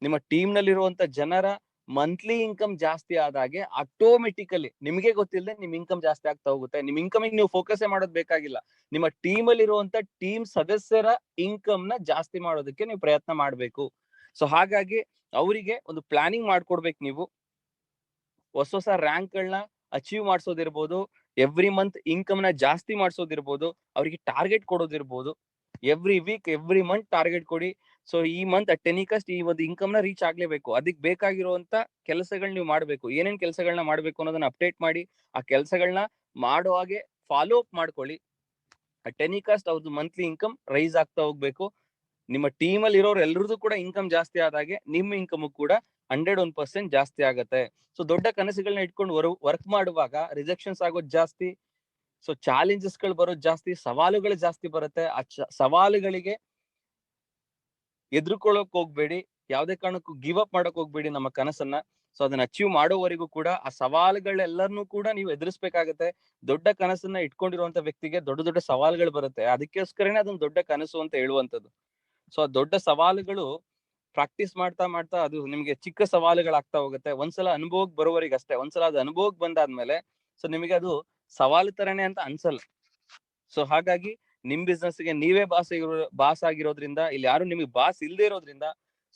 ನಿಮ್ಮ ಟೀಮ್ ನಲ್ಲಿರುವಂತ ಜನರ ಮಂತ್ಲಿ ಇನ್ಕಮ್ ಜಾಸ್ತಿ ಆದಾಗೆ ಆಟೋಮೆಟಿಕಲಿ ನಿಮಗೆ ಗೊತ್ತಿಲ್ಲದೆ ನಿಮ್ ಇನ್ಕಮ್ ಜಾಸ್ತಿ ಆಗ್ತಾ ಹೋಗುತ್ತೆ. ನಿಮ್ ಇನ್ಕಮ್ ನೀವು ಫೋಕಸ್ ಮಾಡೋದ್ ಬೇಕಾಗಿಲ್ಲ. ನಿಮ್ಮ ಟೀಮ್ ಅಲ್ಲಿ ಇರುವಂತ ಟೀಮ್ ಸದಸ್ಯರ ಇನ್ಕಮ್ ನ ಜಾಸ್ತಿ ಮಾಡೋದಕ್ಕೆ ನೀವು ಪ್ರಯತ್ನ ಮಾಡ್ಬೇಕು. ಸೊ ಹಾಗಾಗಿ ಅವರಿಗೆ ಒಂದು ಪ್ಲಾನಿಂಗ್ ಮಾಡ್ಕೊಡ್ಬೇಕು. ನೀವು ಹೊಸ ರ್ಯಾಂಕ್ ಗಳನ್ನ ಅಚೀವ್ ಮಾಡ್ಸೋದಿರ್ಬೋದು, ಎವ್ರಿ ಮಂತ್ ಇನ್ಕಮ್ ನ ಜಾಸ್ತಿ ಮಾಡ್ಸೋದಿರ್ಬೋದು, ಅವರಿಗೆ ಟಾರ್ಗೆಟ್ ಕೊಡೋದಿರ್ಬೋದು. Every week every month target ಕೊಡಿ. ಸೊ ಈ ಮಂತ್ ಟೆನಿಕಸ್ಟ್ ಈ ಒಂದು ಇನ್ಕಮ್ ನ ರೀಚ್ ಆಗ್ಲೇಬೇಕು. ಅದಕ್ಕೆ ಬೇಕಾಗಿರುವಂತ ಕೆಲಸಗಳನ್ನ ನೀವು ಮಾಡ್ಬೇಕು. ಏನೇನ್ ಕೆಲಸಗಳನ್ನ ಮಾಡ್ಬೇಕು ಅನ್ನೋದನ್ನ ಅಪ್ಡೇಟ್ ಮಾಡಿ ಆ ಕೆಲಸಗಳನ್ನ ಮಾಡೋ ಹಾಗೆ ಫಾಲೋ ಅಪ್ ಮಾಡ್ಕೊಳ್ಳಿ. ಟೆನಿಕಾಸ್ಟ್ ಅವ್ರದ್ದು ಮಂತ್ಲಿ ಇನ್ಕಮ್ ರೈಸ್ ಆಗ್ತಾ ಹೋಗ್ಬೇಕು. ನಿಮ್ಮ ಟೀಮ್ ಅಲ್ಲಿ ಇರೋರು ಎಲ್ಲರದ್ದು ಕೂಡ ಇನ್ಕಮ್ ಜಾಸ್ತಿ ಆದಾಗೆ ನಿಮ್ಮ ಇನ್ಕಮ್ ಕೂಡ 101% ಜಾಸ್ತಿ ಆಗತ್ತೆ. ಸೊ ದೊಡ್ಡ ಕನಸುಗಳನ್ನ ಇಟ್ಕೊಂಡು ವರ್ಕ್ ಮಾಡುವಾಗ ರಿಜೆಕ್ಷನ್ಸ್ ಆಗೋದು ಜಾಸ್ತಿ. ಸೊ ಚಾಲೆಂಜಸ್ ಗಳು ಬರೋದು ಜಾಸ್ತಿ, ಸವಾಲುಗಳು ಜಾಸ್ತಿ ಬರುತ್ತೆ. ಆ ಸವಾಲುಗಳಿಗೆ ಎದುರ್ಕೊಳ್ಳೋಕ್ ಹೋಗ್ಬೇಡಿ, ಯಾವ್ದೇ ಕಾರಣಕ್ಕೂ ಗಿವ್ ಅಪ್ ಮಾಡಕ್ ಹೋಗ್ಬೇಡಿ ನಮ್ಮ ಕನಸನ್ನ. ಸೊ ಅದನ್ನ ಅಚೀವ್ ಮಾಡೋವರೆಗೂ ಕೂಡ ಆ ಸವಾಲುಗಳೆಲ್ಲರನ್ನೂ ಕೂಡ ನೀವು ಎದುರಿಸ್ಬೇಕಾಗತ್ತೆ. ದೊಡ್ಡ ಕನಸನ್ನ ಇಟ್ಕೊಂಡಿರುವಂತ ವ್ಯಕ್ತಿಗೆ ದೊಡ್ಡ ದೊಡ್ಡ ಸವಾಲುಗಳು ಬರುತ್ತೆ. ಅದಕ್ಕೋಸ್ಕರನೇ ಅದೊಂದು ದೊಡ್ಡ ಕನಸು ಅಂತ ಹೇಳುವಂತದ್ದು. ಸೊ ಆ ದೊಡ್ಡ ಸವಾಲುಗಳು ಪ್ರಾಕ್ಟೀಸ್ ಮಾಡ್ತಾ ಮಾಡ್ತಾ ಅದು ನಿಮ್ಗೆ ಚಿಕ್ಕ ಸವಾಲುಗಳಾಗ್ತಾ ಹೋಗುತ್ತೆ. ಒಂದ್ಸಲ ಅನುಭವಕ್ಕೆ ಬರೋವರೆಗೆ ಅಷ್ಟೇ. ಒಂದ್ಸಲ ಅದು ಅನುಭವಕ್ಕೆ ಬಂದಾದ್ಮೇಲೆ ಸೊ ನಿಮಗೆ ಅದು ಸವಾಲು ತರನೇ ಅಂತ ಅನ್ಸಲ್ಲ. ಸೊ ಹಾಗಾಗಿ ನಿಮ್ ಬಿಸ್ನೆಸ್ ಗೆ ನೀವೇ ಬಾಸ್ ಆಗಿರೋದ್ರಿಂದ, ಇಲ್ಲಿ ಯಾರು ನಿಮಗೆ ಬಾಸ್ ಇಲ್ದೇ ಇರೋದ್ರಿಂದ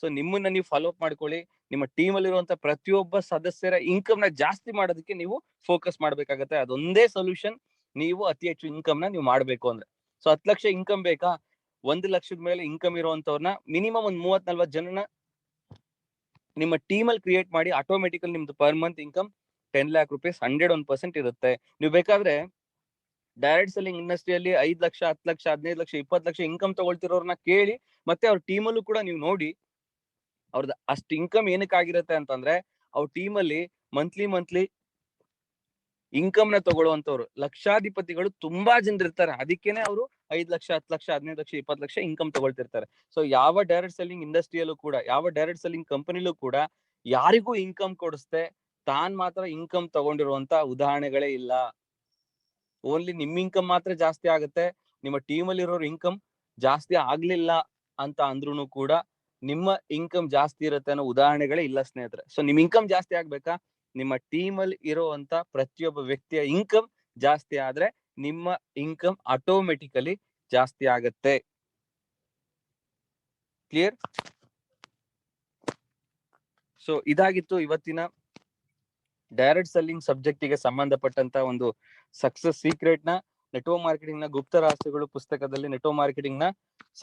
ಸೊ ನಿಮ್ಮನ್ನ ನೀವು ಫಾಲೋ ಅಪ್ ಮಾಡ್ಕೊಳ್ಳಿ. ನಿಮ್ಮ ಟೀಮ್ ಅಲ್ಲಿರುವಂತ ಪ್ರತಿಯೊಬ್ಬ ಸದಸ್ಯರ ಇನ್ಕಮ್ ನ ಜಾಸ್ತಿ ಮಾಡೋದಕ್ಕೆ ನೀವು ಫೋಕಸ್ ಮಾಡ್ಬೇಕಾಗತ್ತೆ. ಅದೊಂದೇ ಸೊಲ್ಯೂಷನ್. ನೀವು ಅತಿ ಹೆಚ್ಚು ಇನ್ಕಮ್ ನ ನೀವು ಮಾಡ್ಬೇಕು ಅಂದ್ರೆ. ಸೊ 10 ಲಕ್ಷ ಇನ್ಕಮ್ ಬೇಕಾ? 1 ಲಕ್ಷದ ಮೇಲೆ ಇನ್ಕಮ್ ಇರುವಂತವ್ರನ್ನ ಮಿನಿಮಮ್ ಒಂದು 30-40 ಜನನ ನಿಮ್ಮ ಟೀಮ್ ಅಲ್ಲಿ ಕ್ರಿಯೇಟ್ ಮಾಡಿ. ಆಟೋಮೆಟಿಕಲ್ ನಿಮ್ದು per month income 10 lakh rupees 101% ಇರುತ್ತೆ. ನೀವು ಬೇಕಾದ್ರೆ ಡೈರೆಕ್ಟ್ ಸೆಲ್ಲಿಂಗ್ ಇಂಡಸ್ಟ್ರಿಯಲ್ಲಿ 5 ಲಕ್ಷ, 10 ಲಕ್ಷ, 15 ಲಕ್ಷ, 20 ಲಕ್ಷ ಇನ್ಕಮ್ ತಗೊಳ್ತಿರೋರ್ನ ಕೇಳಿ, ಮತ್ತೆ ಅವ್ರ ಟೀಮ್ ಅಲ್ಲೂ ಕೂಡ ನೀವು ನೋಡಿ ಅವ್ರದ್ದು ಅಷ್ಟು ಇನ್ಕಮ್ ಏನಕ್ಕಾಗಿರುತ್ತೆ ಅಂತಂದ್ರೆ, ಅವ್ರ ಟೀಮ್ ಅಲ್ಲಿ ಮಂತ್ಲಿ ಇನ್ಕಮ್ ನ ತಗೊಳ್ಳುವಂತವ್ರು ಲಕ್ಷಾಧಿಪತಿಗಳು ತುಂಬಾ ಜನರು ಇರ್ತಾರೆ. ಅದಕ್ಕೇನೆ ಅವರು 5 ಲಕ್ಷ, 10 ಲಕ್ಷ, 15 ಲಕ್ಷ, 20 ಲಕ್ಷ ಇನ್ಕಮ್ ತಗೊಳ್ತಿರ್ತಾರೆ. ಸೊ ಯಾವ ಡೈರೆಕ್ಟ್ ಸೆಲ್ಲಿಂಗ್ ಇಂಡಸ್ಟ್ರಿಯಲ್ಲೂ ಕೂಡ, ಯಾವ ಡೈರೆಕ್ಟ್ ಸೆಲ್ಲಿಂಗ್ ಕಂಪನಿಲೂ ಕೂಡ ಯಾರಿಗೂ ಇನ್ಕಮ್ ಕೊಡಿಸ್ದೆ ತಾನ್ ಮಾತ್ರ ಇನ್ಕಮ್ ತಗೊಂಡಿರುವಂತ ಉದಾಹರಣೆಗಳೇ ಇಲ್ಲ. ಓನ್ಲಿ ನಿಮ್ ಇನ್ಕಮ್ ಮಾತ್ರ ಜಾಸ್ತಿ ಆಗುತ್ತೆ, ನಿಮ್ಮ ಟೀಮ್ ಅಲ್ಲಿ ಇರೋರು ಇನ್ಕಮ್ ಜಾಸ್ತಿ ಆಗ್ಲಿಲ್ಲ ಅಂತ ಅಂದ್ರೂ ಕೂಡ ನಿಮ್ಮ ಇನ್ಕಮ್ ಜಾಸ್ತಿ ಇರುತ್ತೆ ಅನ್ನೋ ಉದಾಹರಣೆಗಳೇ ಇಲ್ಲ ಸ್ನೇಹಿತರೆ. ಸೊ ನಿಮ್ ಇನ್ಕಮ್ ಜಾಸ್ತಿ ಆಗ್ಬೇಕಾ? ನಿಮ್ಮ ಟೀಮ್ ಅಲ್ಲಿ ಇರುವಂತ ಪ್ರತಿಯೊಬ್ಬ ವ್ಯಕ್ತಿಯ ಇನ್ಕಮ್ ಜಾಸ್ತಿ ಆದ್ರೆ ನಿಮ್ಮ ಇನ್ಕಮ್ ಆಟೋಮೆಟಿಕಲಿ ಜಾಸ್ತಿ ಆಗತ್ತೆ. ಕ್ಲಿಯರ್? ಸೊ ಇದಾಗಿತ್ತು ಇವತ್ತಿನ ಡೈರೆಕ್ಟ್ ಸೆಲ್ಲಿಂಗ್ ಸಬ್ಜೆಕ್ಟ್ ಗೆ ಸಂಬಂಧಪಟ್ಟಂತ ಒಂದು ಸಕ್ಸಸ್ ಸೀಕ್ರೆಟ್ ನ ನೆಟ್ವರ್ಕ್ ಮಾರ್ಕೆಟಿಂಗ್ ನ ಗುಪ್ತ ರಹಸ್ಯಗಳು ಪುಸ್ತಕದಲ್ಲಿ, ನೆಟ್ವರ್ಕ್ ಮಾರ್ಕೆಟಿಂಗ್ ನ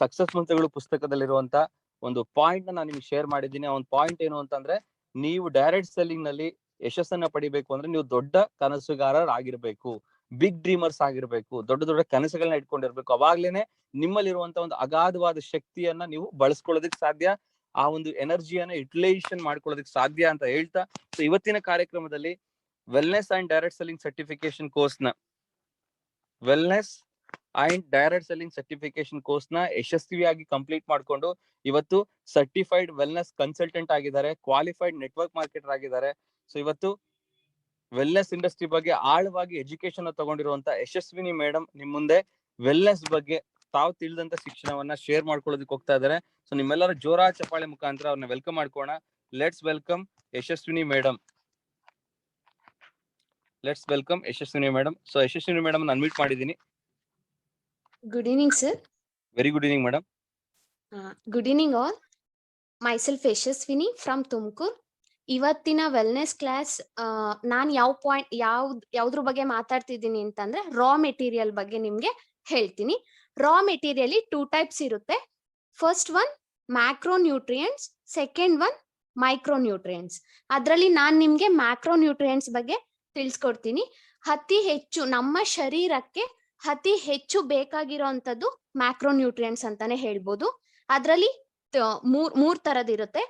ಸಕ್ಸಸ್ ಮಂತ್ರಗಳು ಪುಸ್ತಕದಲ್ಲಿರುವಂತ ಒಂದು ಪಾಯಿಂಟ್ ನಾನು ನಿಮ್ಗೆ ಶೇರ್ ಮಾಡಿದ್ದೀನಿ. ಆ ಒಂದು ಪಾಯಿಂಟ್ ಏನು ಅಂತಂದ್ರೆ, ನೀವು ಡೈರೆಕ್ಟ್ ಸೆಲ್ಲಿಂಗ್ ನಲ್ಲಿ ಯಶಸ್ಸನ್ನ ಪಡಿಬೇಕು ಅಂದ್ರೆ ನೀವು ದೊಡ್ಡ ಕನಸುಗಾರರಾಗಿರ್ಬೇಕು, ಬಿಗ್ ಡ್ರೀಮರ್ಸ್ ಆಗಿರ್ಬೇಕು, ದೊಡ್ಡ ದೊಡ್ಡ ಕನಸುಗಳನ್ನ ಇಟ್ಕೊಂಡಿರ್ಬೇಕು. ಅವಾಗ್ಲೇನೆ ನಿಮ್ಮಲ್ಲಿರುವಂತ ಒಂದು ಅಗಾಧವಾದ ಶಕ್ತಿಯನ್ನ ನೀವು ಬಳಸ್ಕೊಳ್ಳೋದಕ್ಕೆ ಸಾಧ್ಯ, ಆ ಒಂದು ಎನರ್ಜಿಯನ್ನ ಯುಟಿಲೈಸೇಷನ್ ಮಾಡ್ಕೊಳ್ಳೋದಕ್ಕೆ ಸಾಧ್ಯ ಅಂತ ಹೇಳ್ತಾ, ಸೊ ಇವತ್ತಿನ ಕಾರ್ಯಕ್ರಮದಲ್ಲಿ wellness and direct selling certification course ನ ಯಶಸ್ವಿಯಾಗಿ ಕಂಪ್ಲೀಟ್ ಮಾಡ್ಕೊಂಡು ಇವತ್ತು ಸರ್ಟಿಫೈಡ್ ವೆಲ್ನೆಸ್ ಕನ್ಸಲ್ಟೆಂಟ್ ಆಗಿದ್ದಾರೆ, ಕ್ವಾಲಿಫೈಡ್ ನೆಟ್ವರ್ಕ್ ಮಾರ್ಕೆಟರ್ ಆಗಿದ್ದಾರೆ. ಸೊ ಇವತ್ತು ವೆಲ್ನೆಸ್ ಇಂಡಸ್ಟ್ರಿ ಬಗ್ಗೆ ಆಳವಾಗಿ ಎಜುಕೇಶನ್ ತಗೊಂಡಿರುವಂತ ಯಶಸ್ವಿನಿ ಮೇಡಮ್ ನಿಮ್ ಮುಂದೆ ವೆಲ್ನೆಸ್ ಬಗ್ಗೆ ತಾವು ತಿಳಿದಂತ ಶಿಕ್ಷಣವನ್ನ ಶೇರ್ ಮಾಡ್ಕೊಳ್ಳೋದಕ್ಕೆ ಹೋಗ್ತಾ ಇದ್ದಾರೆ. ಸೊ ನಿಮ್ಮೆಲ್ಲರ ಜೋರ ಚಪ್ಪಾಳೆ ಮುಖಾಂತರ ಅವ್ರನ್ನ ವೆಲ್ಕಮ್ ಮಾಡ್ಕೋಣ. Let's welcome Yashaswini madam. Let's welcome Yashaswini madam. So Yashaswini madam unmute ಮಾಡಿದ್ದೀನಿ. Good evening, sir. Very good evening madam. Good evening all. Myself Yashaswini from Tumkur. ಇವತ್ತಿನ ವೆಲ್ನೆಸ್ ಕ್ಲಾಸ್ ನಾನು ಯಾವ್ದ್ರ ಬಗ್ಗೆ ಮಾತಾಡ್ತಿದ್ದೀನಿ ಅಂತಂದ್ರೆ ರಾ ಮೆಟೀರಿಯಲ್ ಬಗ್ಗೆ ನಿಮ್ಗೆ ಹೇಳ್ತೀನಿ. ರಾ ಮೆಟೀರಿಯಲ್ 2 ಟೈಪ್ಸ್ ಇರುತ್ತೆ. First one macro nutrients, second one micro nutrients. ಅದರಲ್ಲಿ ನಾನು ನಿಮ್ಗೆ ಮ್ಯಾಕ್ರೋ ನ್ಯೂಟ್ರಿಯೆಂಟ್ಸ್ ಬಗ್ಗೆ ತಿಳಿಸ್ಕೊಡ್ತೀನಿ. ಅತಿ ಹೆಚ್ಚು ನಮ್ಮ ಶರೀರಕ್ಕೆ ಅತಿ ಹೆಚ್ಚು ಬೇಕಾಗಿರೋಂಥದ್ದು ಮ್ಯಾಕ್ರೋ ನ್ಯೂಟ್ರಿಯೆಂಟ್ಸ್ ಅಂತಾನೆ ಹೇಳ್ಬೋದು. ಅದರಲ್ಲಿ ಮೂರ್ ತರದಿರುತ್ತೆ.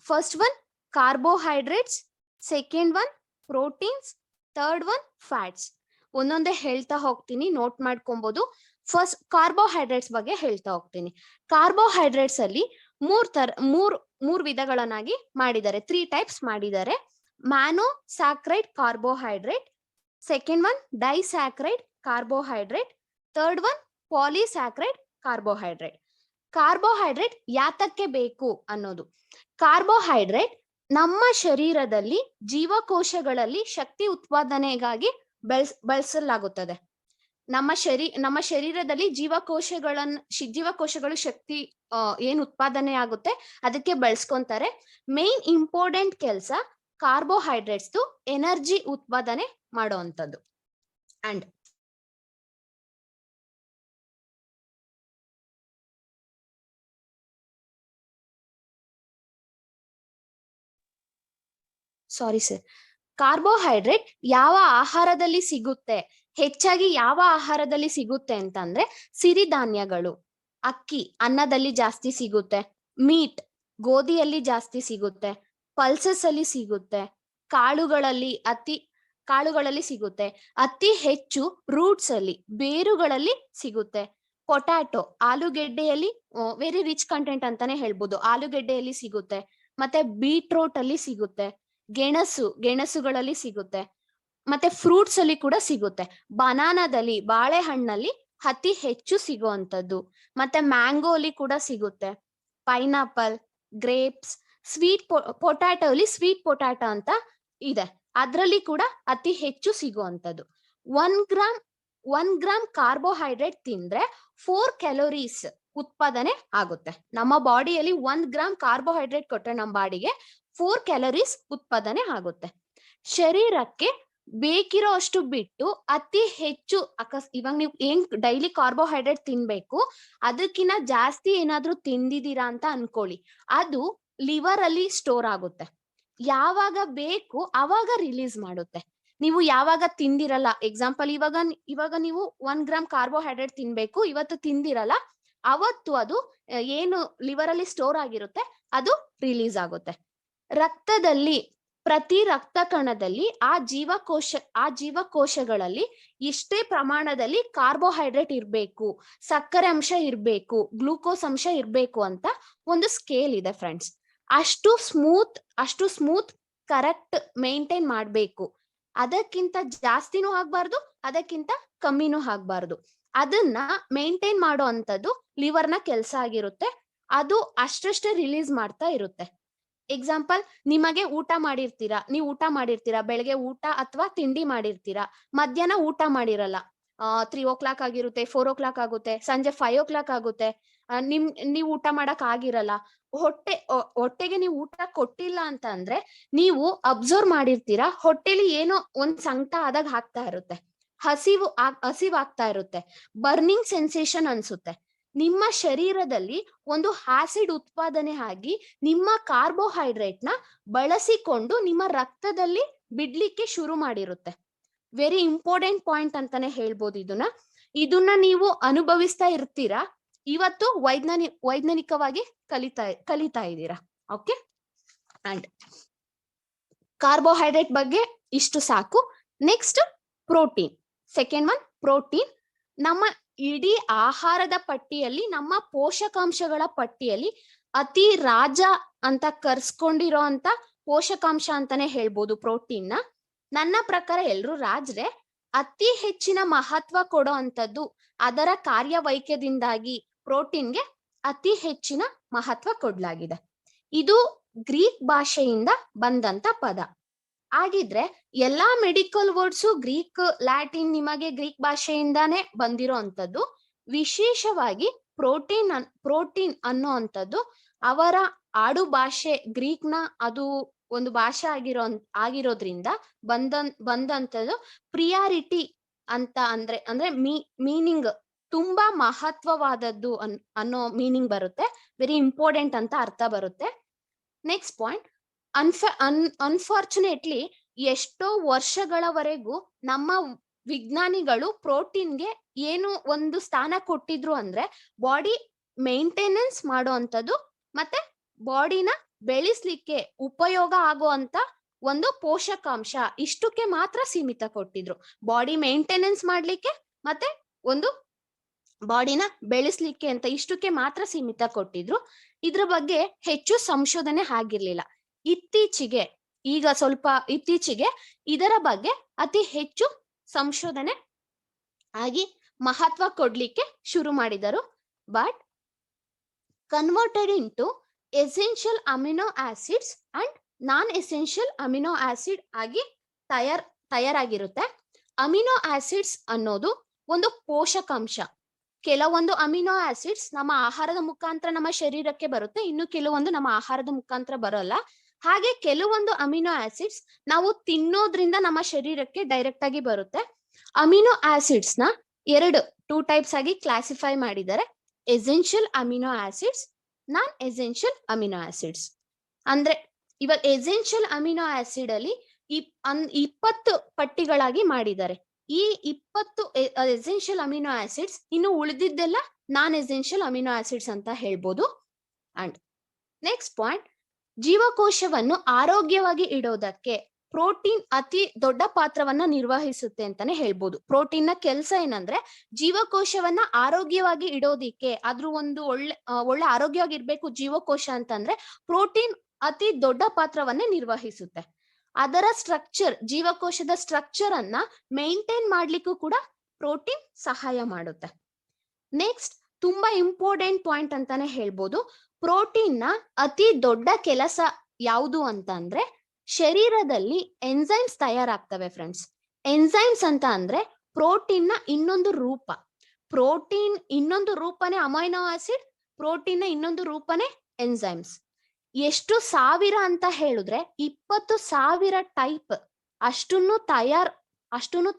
First one carbohydrates, second one proteins, third one fats. ಒಂದೊಂದೇ ಹೇಳ್ತಾ ಹೋಗ್ತೀನಿ, ನೋಟ್ ಮಾಡ್ಕೊಬಹುದು. ಫಸ್ಟ್ ಕಾರ್ಬೋಹೈಡ್ರೇಟ್ಸ್ ಬಗ್ಗೆ ಹೇಳ್ತಾ ಹೋಗ್ತೀನಿ. ಕಾರ್ಬೋಹೈಡ್ರೇಟ್ಸ್ ಅಲ್ಲಿ ಮೂರ್ ವಿಧಗಳನ್ನಾಗಿ ಮಾಡಿದ್ದಾರೆ. 3 ಟೈಪ್ಸ್ ಮಾಡಿದ್ದಾರೆ. Monosaccharide carbohydrate, second one disaccharide carbohydrate, third one polysaccharide carbohydrate. Carbohydrate ಯಾತಕ್ಕೆ ಬೇಕು ಅನ್ನೋದು. ಕಾರ್ಬೋಹೈಡ್ರೇಟ್ ನಮ್ಮ ಶರೀರದಲ್ಲಿ ಜೀವಕೋಶಗಳಲ್ಲಿ ಶಕ್ತಿ ಉತ್ಪಾದನೆಗಾಗಿ ಬಳಸಲಾಗುತ್ತದೆ. ನಮ್ಮ ಶರೀರದಲ್ಲಿ ಜೀವಕೋಶಗಳು ಶಕ್ತಿ ಏನ್ ಉತ್ಪಾದನೆ ಆಗುತ್ತೆ ಅದಕ್ಕೆ ಬಳಸ್ಕೊಂತಾರೆ. ಮೇನ್ ಇಂಪಾರ್ಟೆಂಟ್ ಕೆಲಸ ಕಾರ್ಬೋಹೈಡ್ರೇಟ್ಸ್ ಎನರ್ಜಿ ಉತ್ಪಾದನೆ ಮಾಡುವಂಥದ್ದು. ಅಂಡ್ ಸಾರಿ ಸರ್, ಕಾರ್ಬೋಹೈಡ್ರೇಟ್ ಯಾವ ಆಹಾರದಲ್ಲಿ ಸಿಗುತ್ತೆ, ಹೆಚ್ಚಾಗಿ ಯಾವ ಆಹಾರದಲ್ಲಿ ಸಿಗುತ್ತೆ ಅಂತಂದ್ರೆ ಸಿರಿಧಾನ್ಯಗಳು, ಅಕ್ಕಿ ಅನ್ನದಲ್ಲಿ ಜಾಸ್ತಿ ಸಿಗುತ್ತೆ, ಮೀಟ್ ಗೋಧಿಯಲ್ಲಿ ಜಾಸ್ತಿ ಸಿಗುತ್ತೆ, ಪಲ್ಸಸ್ ಅಲ್ಲಿ ಸಿಗುತ್ತೆ, ಕಾಳುಗಳಲ್ಲಿ ಸಿಗುತ್ತೆ, ಅತಿ ಹೆಚ್ಚು ರೂಟ್ಸ್ ಅಲ್ಲಿ ಬೇರುಗಳಲ್ಲಿ ಸಿಗುತ್ತೆ. ಪೊಟ್ಯಾಟೊ ಆಲೂಗೆಡ್ಡೆಯಲ್ಲಿ ವೆರಿ ರಿಚ್ ಕಂಟೆಂಟ್ ಅಂತಾನೆ ಹೇಳ್ಬೋದು, ಆಲೂಗೆಡ್ಡೆಯಲ್ಲಿ ಸಿಗುತ್ತೆ. ಮತ್ತೆ ಬೀಟ್ರೋಟ್ ಅಲ್ಲಿ ಸಿಗುತ್ತೆ, ಗೆಣಸುಗಳಲ್ಲಿ ಸಿಗುತ್ತೆ, ಮತ್ತೆ ಫ್ರೂಟ್ಸ್ ಅಲ್ಲಿ ಕೂಡ ಸಿಗುತ್ತೆ. ಬನಾನಾದಲ್ಲಿ ಬಾಳೆಹಣ್ಣಲ್ಲಿ ಅತಿ ಹೆಚ್ಚು ಸಿಗುವಂತದ್ದು, ಮತ್ತೆ ಮ್ಯಾಂಗೋ ಅಲ್ಲಿ ಕೂಡ ಸಿಗುತ್ತೆ, ಪೈನಾಪಲ್, ಗ್ರೇಪ್ಸ್, ಸ್ವೀಟ್ ಪೊಟ್ಯಾಟೊ ಅಲ್ಲಿ ಸ್ವೀಟ್ ಪೊಟ್ಯಾಟೊ ಅಂತ ಇದೆ, ಅದ್ರಲ್ಲಿ ಕೂಡ ಅತಿ ಹೆಚ್ಚು ಸಿಗುವಂತದ್ದು. 1 ಗ್ರಾಮ್ ಕಾರ್ಬೋಹೈಡ್ರೇಟ್ ತಿಂದ್ರೆ 4 ಕ್ಯಾಲೋರೀಸ್ ಉತ್ಪಾದನೆ ಆಗುತ್ತೆ. ನಮ್ಮ ಬಾಡಿಯಲ್ಲಿ 1 ಗ್ರಾಮ್ ಕಾರ್ಬೋಹೈಡ್ರೇಟ್ ಕೊಟ್ಟರೆ ನಮ್ಮ ಬಾಡಿಗೆ 4 ಕ್ಯಾಲೋರೀಸ್ ಉತ್ಪಾದನೆ ಆಗುತ್ತೆ. ಶರೀರಕ್ಕೆ ಬೇಕಿರೋ ಅಷ್ಟು ಬಿಟ್ಟು ಅತಿ ಹೆಚ್ಚು ಇವಾಗ ನೀವು ಏನ್ ಡೈಲಿ ಕಾರ್ಬೋಹೈಡ್ರೇಟ್ ತಿನ್ಬೇಕು ಅದಕ್ಕಿಂತ ಜಾಸ್ತಿ ಏನಾದ್ರೂ ತಿಂದಿದ್ದೀರಾ ಅಂತ ಅನ್ಕೊಳ್ಳಿ, ಅದು ಲಿವರ್ ಅಲ್ಲಿ ಸ್ಟೋರ್ ಆಗುತ್ತೆ. ಯಾವಾಗ ಬೇಕು ಅವಾಗ ರಿಲೀಸ್ ಮಾಡುತ್ತೆ. ನೀವು ಯಾವಾಗ ತಿಂದಿರಲ್ಲ, ಎಕ್ಸಾಂಪಲ್ ಇವಾಗ ನೀವು 1 ಗ್ರಾಮ್ ಕಾರ್ಬೋಹೈಡ್ರೇಟ್ ತಿನ್ಬೇಕು, ಇವತ್ತು ತಿಂದಿರಲ್ಲ, ಅವತ್ತು ಅದು ಏನು ಲಿವರ್ ಅಲ್ಲಿ ಸ್ಟೋರ್ ಆಗಿರುತ್ತೆ ಅದು ರಿಲೀಸ್ ಆಗುತ್ತೆ. ರಕ್ತದಲ್ಲಿ ಪ್ರತಿ ರಕ್ತ ಕಣದಲ್ಲಿ ಆ ಜೀವಕೋಶಗಳಲ್ಲಿ ಇಷ್ಟೇ ಪ್ರಮಾಣದಲ್ಲಿ ಕಾರ್ಬೋಹೈಡ್ರೇಟ್ ಇರ್ಬೇಕು, ಸಕ್ಕರೆ ಅಂಶ ಇರ್ಬೇಕು, ಗ್ಲೂಕೋಸ್ ಅಂಶ ಇರ್ಬೇಕು ಅಂತ ಒಂದು ಸ್ಕೇಲ್ ಇದೆ ಫ್ರೆಂಡ್ಸ್. ಅಷ್ಟು ಸ್ಮೂತ್ ಕರೆಕ್ಟ್ ಮೇಂಟೈನ್ ಮಾಡ್ಬೇಕು. ಅದಕ್ಕಿಂತ ಜಾಸ್ತಿನೂ ಆಗ್ಬಾರ್ದು, ಅದಕ್ಕಿಂತ ಕಮ್ಮಿನೂ ಆಗ್ಬಾರ್ದು. ಅದನ್ನ ಮೇಂಟೈನ್ ಮಾಡೋ ಅಂತದ್ದು ಲಿವರ್ನ ಕೆಲಸ ಆಗಿರುತ್ತೆ. ಅದು ಅಷ್ಟಷ್ಟೇ ರಿಲೀಸ್ ಮಾಡ್ತಾ ಇರುತ್ತೆ. ಎಕ್ಸಾಂಪಲ್, ನಿಮಗೆ ನೀವು ಊಟ ಮಾಡಿರ್ತೀರಾ, ಬೆಳಗ್ಗೆ ಊಟ ಅಥವಾ ತಿಂಡಿ ಮಾಡಿರ್ತೀರಾ, ಮಧ್ಯಾಹ್ನ ಊಟ ಮಾಡಿರಲ್ಲ, 3 o'clock ಆಗಿರುತ್ತೆ, 4 o'clock ಆಗುತ್ತೆ, ಸಂಜೆ 5 o'clock ಆಗುತ್ತೆ, ನೀವು ಊಟ ಮಾಡಕ್ ಆಗಿರಲ್ಲ. ಹೊಟ್ಟೆಗೆ ನೀವು ಊಟ ಕೊಟ್ಟಿಲ್ಲ ಅಂತ ಅಂದ್ರೆ ನೀವು ಅಬ್ಸರ್ವ್ ಮಾಡಿರ್ತೀರಾ, ಹೊಟ್ಟೆಲಿ ಏನೋ ಒಂದ್ ಸಂಕಟ ಆದಾಗ ಆಗ್ತಾ ಇರುತ್ತೆ, ಹಸಿವಾಗ್ತಾ ಇರುತ್ತೆ, ಬರ್ನಿಂಗ್ ಸೆನ್ಸೇಷನ್ ಅನ್ಸುತ್ತೆ. ನಿಮ್ಮ ಶರೀರದಲ್ಲಿ ಒಂದು ಆಸಿಡ್ ಉತ್ಪಾದನೆ ಆಗಿ ನಿಮ್ಮ ಕಾರ್ಬೋಹೈಡ್ರೇಟ್ ನ ಬಳಸಿಕೊಂಡು ನಿಮ್ಮ ರಕ್ತದಲ್ಲಿ ಬಿಡ್ಲಿಕ್ಕೆ ಶುರು ಮಾಡಿರುತ್ತೆ. ವೆರಿ ಇಂಪಾರ್ಟೆಂಟ್ ಪಾಯಿಂಟ್ ಅಂತಾನೆ ಹೇಳ್ಬೋದು ಇದನ್ನ ನೀವು ಅನುಭವಿಸ್ತಾ ಇರ್ತೀರಾ, ಇವತ್ತು ವೈಜ್ಞಾನಿಕವಾಗಿ ಕಲಿತಾ ಇದ್ದೀರಾ. ಓಕೆ, ಅಂಡ್ ಕಾರ್ಬೋಹೈಡ್ರೇಟ್ ಬಗ್ಗೆ ಇಷ್ಟು ಸಾಕು. Next protein. Second one protein. ನಮ್ಮ ಇಡೀ ಆಹಾರದ ಪಟ್ಟಿಯಲ್ಲಿ, ನಮ್ಮ ಪೋಷಕಾಂಶಗಳ ಪಟ್ಟಿಯಲ್ಲಿ ಅತಿ ರಾಜ ಅಂತ ಕರ್ಸ್ಕೊಂಡಿರೋ ಅಂತ ಪೋಷಕಾಂಶ ಅಂತಾನೆ ಹೇಳ್ಬೋದು ಪ್ರೋಟೀನ್ ನ. ನನ್ನ ಪ್ರಕಾರ ಎಲ್ರು ರಾಜ್ರೆ, ಅತಿ ಹೆಚ್ಚಿನ ಮಹತ್ವ ಕೊಡೋ ಅಂತದ್ದು ಅದರ ಕಾರ್ಯವೈಖ್ಯದಿಂದಾಗಿ ಪ್ರೋಟೀನ್ಗೆ ಅತಿ ಹೆಚ್ಚಿನ ಮಹತ್ವ ಕೊಡ್ಲಾಗಿದೆ. ಇದು ಗ್ರೀಕ್ ಭಾಷೆಯಿಂದ ಬಂದಂತ ಪದ. ಆಗಿದ್ರೆ ಎಲ್ಲಾ ಮೆಡಿಕಲ್ ವರ್ಡ್ಸು ಗ್ರೀಕ್, ಲ್ಯಾಟಿನ್, ನಿಮಗೆ ಗ್ರೀಕ್ ಭಾಷೆಯಿಂದಾನೇ ಬಂದಿರೋ ಅಂತದ್ದು. ವಿಶೇಷವಾಗಿ ಪ್ರೋಟೀನ್ ಅನ್ನೋ ಅಂತದ್ದು ಅವರ ಆಡು ಭಾಷೆ ಗ್ರೀಕ್ನ ಅದು ಒಂದು ಭಾಷೆ ಆಗಿರೋದ್ರಿಂದ ಬಂದಂತದ್ದು ಪ್ರಿಯಾರಿಟಿ ಅಂತ ಅಂದ್ರೆ ಮೀನಿಂಗ್ ತುಂಬಾ ಮಹತ್ವವಾದದ್ದು ಅನ್ನೋ ಮೀನಿಂಗ್ ಬರುತ್ತೆ. ವೆರಿ ಇಂಪಾರ್ಟೆಂಟ್ ಅಂತ ಅರ್ಥ ಬರುತ್ತೆ. ನೆಕ್ಸ್ಟ್ ಪಾಯಿಂಟ್, ಅನ್ಫಾರ್ಚುನೇಟ್ಲಿ ಎಷ್ಟೋ ವರ್ಷಗಳವರೆಗೂ ನಮ್ಮ ವಿಜ್ಞಾನಿಗಳು ಪ್ರೋಟೀನ್ಗೆ ಏನು ಒಂದು ಸ್ಥಾನ ಕೊಟ್ಟಿದ್ರು ಅಂದ್ರೆ ಬಾಡಿ ಮೇಂಟೆನೆನ್ಸ್ ಮಾಡೋ ಅಂತದ್ದು ಮತ್ತೆ ಬಾಡಿನ ಬೆಳೆಸ್ಲಿಕ್ಕೆ ಉಪಯೋಗ ಆಗುವಂತ ಒಂದು ಪೋಷಕಾಂಶ ಇಷ್ಟಕ್ಕೆ ಮಾತ್ರ ಸೀಮಿತ ಕೊಟ್ಟಿದ್ರು. ಬಾಡಿ ಮೇಂಟೆನೆನ್ಸ್ ಮಾಡ್ಲಿಕ್ಕೆ ಮತ್ತೆ ಒಂದು ಬಾಡಿನ ಬೆಳೆಸ್ಲಿಕ್ಕೆ ಅಂತ ಇಷ್ಟಕ್ಕೆ ಮಾತ್ರ ಸೀಮಿತ ಕೊಟ್ಟಿದ್ರು. ಇದ್ರ ಬಗ್ಗೆ ಹೆಚ್ಚು ಸಂಶೋಧನೆ ಆಗಿರ್ಲಿಲ್ಲ. ಇತ್ತೀಚೆಗೆ ಇದರ ಬಗ್ಗೆ ಅತಿ ಹೆಚ್ಚು ಸಂಶೋಧನೆ ಆಗಿ ಮಹತ್ವ ಕೊಡ್ಲಿಕ್ಕೆ ಶುರು ಮಾಡಿದರು. But converted into essential amino acids and non essential amino acid ಆಗಿ ತಯಾರಾಗಿರುತ್ತೆ. ಅಮಿನೋ ಆಸಿಡ್ಸ್ ಅನ್ನೋದು ಒಂದು ಪೋಷಕಾಂಶ. ಕೆಲವೊಂದು ಅಮಿನೋ ಆಸಿಡ್ಸ್ ನಮ್ಮ ಆಹಾರದ ಮುಖಾಂತರ ನಮ್ಮ ಶರೀರಕ್ಕೆ ಬರುತ್ತೆ, ಇನ್ನು ಕೆಲವೊಂದು ನಮ್ಮ ಆಹಾರದ ಮುಖಾಂತರ ಬರೋಲ್ಲ. ಹಾಗೆ ಕೆಲವೊಂದು ಅಮಿನೋ ಆಸಿಡ್ಸ್ ನಾವು ತಿನ್ನೋದ್ರಿಂದ ನಮ್ಮ ಶರೀರಕ್ಕೆ ಡೈರೆಕ್ಟ್ ಆಗಿ ಬರುತ್ತೆ. ಅಮಿನೋ ಆಸಿಡ್ಸ್ ನ ಟೂ ಟೈಪ್ಸ್ ಆಗಿ ಕ್ಲಾಸಿಫೈ ಮಾಡಿದ್ದಾರೆ. Essential amino acids, non essential amino acids. ಅಂದ್ರೆ ಇವಾಗ ಎಸೆನ್ಷಿಯಲ್ ಅಮಿನೋ ಆಸಿಡ್ ಅಲ್ಲಿ 20 ಪಟ್ಟಿಗಳಾಗಿ ಮಾಡಿದ್ದಾರೆ. ಈ 20 ಎಸೆನ್ಷಿಯಲ್ ಅಮಿನೋ ಆಸಿಡ್ಸ್, ಇನ್ನು ಉಳಿದಿದ್ದೆಲ್ಲ ನಾನ್ ಎಸೆನ್ಷಿಯಲ್ ಅಮಿನೋ ಆಸಿಡ್ಸ್ ಅಂತ ಹೇಳ್ಬೋದು. ಅಂಡ್ ನೆಕ್ಸ್ಟ್ ಪಾಯಿಂಟ್, ಜೀವಕೋಶವನ್ನು ಆರೋಗ್ಯವಾಗಿ ಇಡೋದಕ್ಕೆ ಪ್ರೋಟೀನ್ ಅತಿ ದೊಡ್ಡ ಪಾತ್ರವನ್ನ ನಿರ್ವಹಿಸುತ್ತೆ ಅಂತಾನೆ ಹೇಳ್ಬೋದು. ಪ್ರೋಟೀನ್ ನ ಕೆಲಸ ಏನಂದ್ರೆ ಜೀವಕೋಶವನ್ನ ಆರೋಗ್ಯವಾಗಿ ಇಡೋದಿಕ್ಕೆ, ಅದ್ರ ಒಂದು ಒಳ್ಳೆ ಆರೋಗ್ಯವಾಗಿರ್ಬೇಕು ಜೀವಕೋಶ ಅಂತಂದ್ರೆ ಪ್ರೋಟೀನ್ ಅತಿ ದೊಡ್ಡ ಪಾತ್ರವನ್ನೇ ನಿರ್ವಹಿಸುತ್ತೆ. ಅದರ ಸ್ಟ್ರಕ್ಚರ್, ಜೀವಕೋಶದ ಸ್ಟ್ರಕ್ಚರ್ ಅನ್ನ ಮೇಂಟೈನ್ ಮಾಡ್ಲಿಕ್ಕೂ ಕೂಡ ಪ್ರೋಟೀನ್ ಸಹಾಯ ಮಾಡುತ್ತೆ. ನೆಕ್ಸ್ಟ್, ತುಂಬಾ ಇಂಪಾರ್ಟೆಂಟ್ ಪಾಯಿಂಟ್ ಅಂತಾನೆ ಹೇಳ್ಬೋದು. ಪ್ರೋಟೀನ್ ನ ಅತಿ ದೊಡ್ಡ ಕೆಲಸ ಯಾವುದು ಅಂತ ಅಂದ್ರೆ ಶರೀರದಲ್ಲಿ ಎನ್ಸೈಮ್ಸ್ ತಯಾರಾಗ್ತವೆ ಫ್ರೆಂಡ್ಸ್. ಎನ್ಸೈಮ್ಸ್ ಅಂತ ಅಂದ್ರೆ ಪ್ರೋಟೀನ್ ನ ಇನ್ನೊಂದು ರೂಪ. ಪ್ರೋಟೀನ್ ಇನ್ನೊಂದು ರೂಪನೇ ಅಮೈನೋ ಆಸಿಡ್, ಪ್ರೋಟೀನ್ ನ ಇನ್ನೊಂದು ರೂಪನೇ ಎನ್ಸೈಮ್ಸ್. ಎಷ್ಟು ಸಾವಿರ ಅಂತ ಹೇಳಿದ್ರೆ 20,000 ಟೈಪ್ ಅಷ್ಟನ್ನು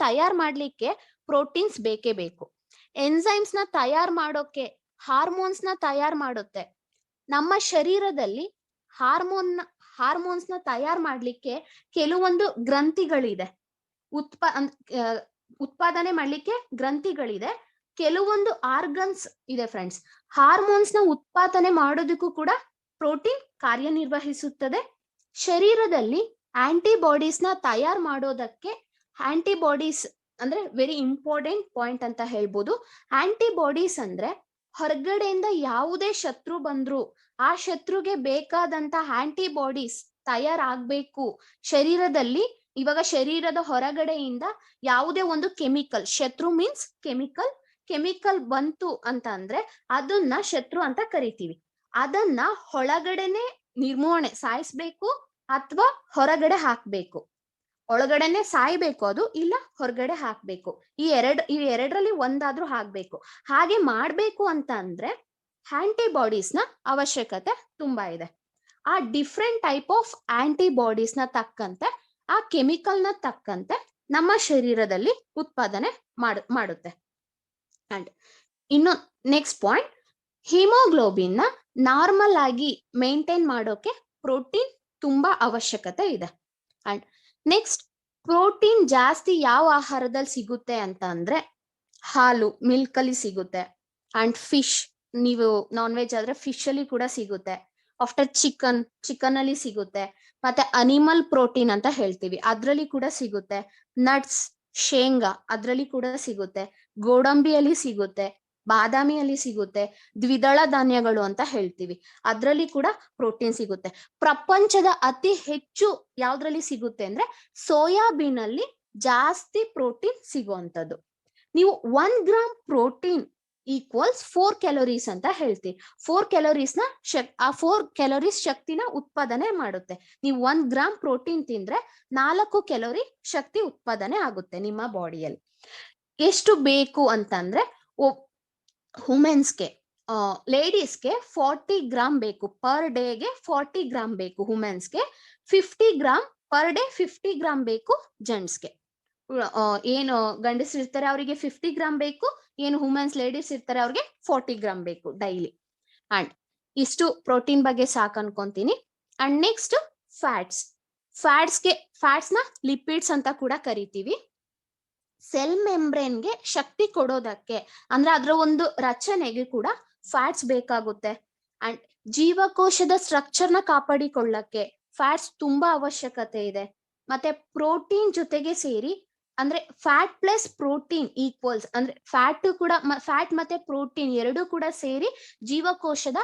ತಯಾರ್ ಮಾಡ್ಲಿಕ್ಕೆ ಪ್ರೋಟೀನ್ಸ್ ಬೇಕೇ ಬೇಕು. ಎನ್ಸೈಮ್ಸ್ ನ ತಯಾರ್ ಮಾಡೋಕೆ ಹಾರ್ಮೋನ್ಸ್ ನ ತಯಾರ್ ಮಾಡುತ್ತೆ. ನಮ್ಮ ಶರೀರದಲ್ಲಿ ಹಾರ್ಮೋನ್ಸ್ ನ ತಯಾರ್ ಮಾಡ್ಲಿಕ್ಕೆ ಕೆಲವೊಂದು ಗ್ರಂಥಿಗಳಿದೆ, ಉತ್ಪಾದನೆ ಮಾಡ್ಲಿಕ್ಕೆ ಗ್ರಂಥಿಗಳಿದೆ. ಕೆಲವೊಂದು ಆರ್ಗನ್ಸ್ ಇದೆ ಫ್ರೆಂಡ್ಸ್. ಹಾರ್ಮೋನ್ಸ್ ನ ಉತ್ಪಾದನೆ ಮಾಡೋದಕ್ಕೂ ಕೂಡ ಪ್ರೋಟೀನ್ ಕಾರ್ಯನಿರ್ವಹಿಸುತ್ತದೆ. ಶರೀರದಲ್ಲಿ ಆಂಟಿಬಾಡೀಸ್ ನ ತಯಾರ್ ಮಾಡೋದಕ್ಕೆ, ಆಂಟಿಬಾಡೀಸ್ ಅಂದ್ರೆ ವೆರಿ ಇಂಪಾರ್ಟೆಂಟ್ ಪಾಯಿಂಟ್ ಅಂತ ಹೇಳ್ಬೋದು. ಆಂಟಿಬಾಡೀಸ್ ಅಂದ್ರೆ ಹೊರಗಡೆಯಿಂದ ಯಾವುದೇ ಶತ್ರು ಬಂದ್ರು ಆ ಶತ್ರುಗೆ ಬೇಕಾದಂತ ಆಂಟಿಬಾಡೀಸ್ ತಯಾರಾಗ್ಬೇಕು ಶರೀರದಲ್ಲಿ. ಇವಾಗ ಶರೀರದ ಹೊರಗಡೆಯಿಂದ ಯಾವುದೇ ಒಂದು ಕೆಮಿಕಲ್, ಶತ್ರು ಮೀನ್ಸ್ ಕೆಮಿಕಲ್ ಬಂತು ಅಂತ ಅಂದ್ರೆ ಅದನ್ನ ಶತ್ರು ಅಂತ ಕರಿತೀವಿ. ಅದನ್ನ ಒಳಗಡೆನೆ ನಿರ್ಮೂಲನೆ ಸಾಯಿಸ್ಬೇಕು ಅಥವಾ ಹೊರಗಡೆ ಹಾಕ್ಬೇಕು. ಒಳಗಡೆನೆ ಸಾಯ್ಬೇಕು ಅದು, ಇಲ್ಲ ಹೊರಗಡೆ ಹಾಕ್ಬೇಕು. ಈ ಎರಡರಲ್ಲಿ ಒಂದಾದ್ರೂ ಹಾಕ್ಬೇಕು. ಹಾಗೆ ಮಾಡ್ಬೇಕು ಅಂತ ಅಂದ್ರೆ ಆಂಟಿಬಾಡೀಸ್ ನ ಅವಶ್ಯಕತೆ ತುಂಬಾ ಇದೆ. ಆ ಡಿಫ್ರೆಂಟ್ ಟೈಪ್ ಆಫ್ ಆಂಟಿಬಾಡೀಸ್ ನ ತಕ್ಕಂತೆ, ಆ ಕೆಮಿಕಲ್ ನ ತಕ್ಕಂತೆ ನಮ್ಮ ಶರೀರದಲ್ಲಿ ಉತ್ಪಾದನೆ ಮಾಡುತ್ತೆ. ಅಂಡ್ ಇನ್ನು ನೆಕ್ಸ್ಟ್ ಪಾಯಿಂಟ್, ಹಿಮೋಗ್ಲೋಬಿನ್ ನ ನಾರ್ಮಲ್ ಆಗಿ ಮೇಂಟೈನ್ ಮಾಡೋಕೆ ಪ್ರೋಟೀನ್ ತುಂಬಾ ಅವಶ್ಯಕತೆ ಇದೆ. ಅಂಡ್ ನೆಕ್ಸ್ಟ್, ಪ್ರೋಟೀನ್ ಜಾಸ್ತಿ ಯಾವ ಆಹಾರದಲ್ಲಿ ಸಿಗುತ್ತೆ ಅಂತ ಅಂದ್ರೆ ಹಾಲು, ಮಿಲ್ಕ್ ಅಲ್ಲಿ ಸಿಗುತ್ತೆ. ಅಂಡ್ ಫಿಶ್, ನೀವು ನಾನ್ ವೆಜ್ ಆದ್ರೆ ಫಿಶ್ ಅಲ್ಲಿ ಕೂಡ ಸಿಗುತ್ತೆ. ಆಫ್ಟರ್ ಚಿಕನ್ ಅಲ್ಲಿ ಸಿಗುತ್ತೆ. ಮತ್ತೆ ಅನಿಮಲ್ ಪ್ರೋಟೀನ್ ಅಂತ ಹೇಳ್ತೀವಿ, ಅದ್ರಲ್ಲಿ ಕೂಡ ಸಿಗುತ್ತೆ. ನಟ್ಸ್, ಶೇಂಗಾ ಅದ್ರಲ್ಲಿ ಕೂಡ ಸಿಗುತ್ತೆ. ಗೋಡಂಬಿಯಲ್ಲಿ ಸಿಗುತ್ತೆ, ಬಾದಾಮಿಯಲ್ಲಿ ಸಿಗುತ್ತೆ. ದ್ವಿದಳ ಧಾನ್ಯಗಳು ಅಂತ ಹೇಳ್ತೀವಿ, ಅದ್ರಲ್ಲಿ ಕೂಡ ಪ್ರೋಟೀನ್ ಸಿಗುತ್ತೆ. ಪ್ರಪಂಚದ ಅತಿ ಹೆಚ್ಚು ಯಾವ್ದ್ರಲ್ಲಿ ಸಿಗುತ್ತೆ ಅಂದ್ರೆ ಸೋಯಾಬೀನ್ ಅಲ್ಲಿ ಜಾಸ್ತಿ ಪ್ರೋಟೀನ್ ಸಿಗುವಂತದ್ದು. ನೀವು 1 ಗ್ರಾಮ್ ಪ್ರೋಟೀನ್ ಈಕ್ವಲ್ಸ್ 4 ಕ್ಯಾಲೋರೀಸ್ ಅಂತ ಹೇಳ್ತೀವಿ. 4 ಕ್ಯಾಲೋರೀಸ್ ನ 4 ಕ್ಯಾಲೋರೀಸ್ ಶಕ್ತಿನ ಉತ್ಪಾದನೆ ಮಾಡುತ್ತೆ. ನೀವು 1 ಗ್ರಾಮ್ ಪ್ರೋಟೀನ್ ತಿಂದ್ರೆ 4 ಕ್ಯಾಲೋರಿ ಶಕ್ತಿ ಉತ್ಪಾದನೆ ಆಗುತ್ತೆ ನಿಮ್ಮ ಬಾಡಿಯಲ್ಲಿ. ಎಷ್ಟು ಬೇಕು ಅಂತಂದ್ರೆ ವುಮೆನ್ಸ್ಗೆ, ಲೇಡೀಸ್ಗೆ 40 ಗ್ರಾಮ್ ಬೇಕು ಪರ್ ಡೇಗೆ, 40 ಗ್ರಾಮ್ ಬೇಕು ವುಮೆನ್ಸ್ಗೆ, 50 ಗ್ರಾಮ್ ಪರ್ ಡೇ, 50 ಗ್ರಾಮ್ ಬೇಕು ಜೆಂಟ್ಸ್ಗೆ. ಏನು ಗಂಡಸರು ಇರ್ತಾರೆ ಅವರಿಗೆ 50 ಗ್ರಾಮ್ ಬೇಕು, ಏನು ವುಮೆನ್ಸ್ ಲೇಡೀಸ್ ಇರ್ತಾರೆ ಅವ್ರಿಗೆ 40 ಗ್ರಾಮ್ ಬೇಕು ಡೈಲಿ. ಅಂಡ್ ಇಷ್ಟು ಪ್ರೋಟೀನ್ ಬಗ್ಗೆ ಸಾಕು ಅನ್ಕೊಂತೀನಿ. ಅಂಡ್ ನೆಕ್ಸ್ಟ್ ಫ್ಯಾಟ್ಸ್ ನ ಲಿಪಿಡ್ಸ್ ಅಂತ ಕೂಡ ಕರಿತೀವಿ. ಸೆಲ್ ಮೆಂಬ್ರೇನ್ಗೆ ಶಕ್ತಿ ಕೊಡೋದಕ್ಕೆ ಅಂದ್ರೆ ಅದರ ಒಂದು ರಚನೆಗೆ ಕೂಡ ಫ್ಯಾಟ್ಸ್ ಬೇಕಾಗುತ್ತೆ. ಅಂಡ್ ಜೀವಕೋಶದ ಸ್ಟ್ರಕ್ಚರ್ ನ ಕಾಪಾಡಿಕೊಳ್ಳಕ್ಕೆ ಫ್ಯಾಟ್ಸ್ ತುಂಬಾ ಅವಶ್ಯಕತೆ ಇದೆ. ಮತ್ತೆ ಪ್ರೋಟೀನ್ ಜೊತೆಗೆ ಸೇರಿ ಅಂದ್ರೆ ಫ್ಯಾಟ್ ಪ್ಲಸ್ ಪ್ರೋಟೀನ್ ಈಕ್ವಲ್ಸ್ ಅಂದ್ರೆ ಫ್ಯಾಟ್ ಮತ್ತೆ ಪ್ರೋಟೀನ್ ಎರಡೂ ಕೂಡ ಸೇರಿ ಜೀವಕೋಶದ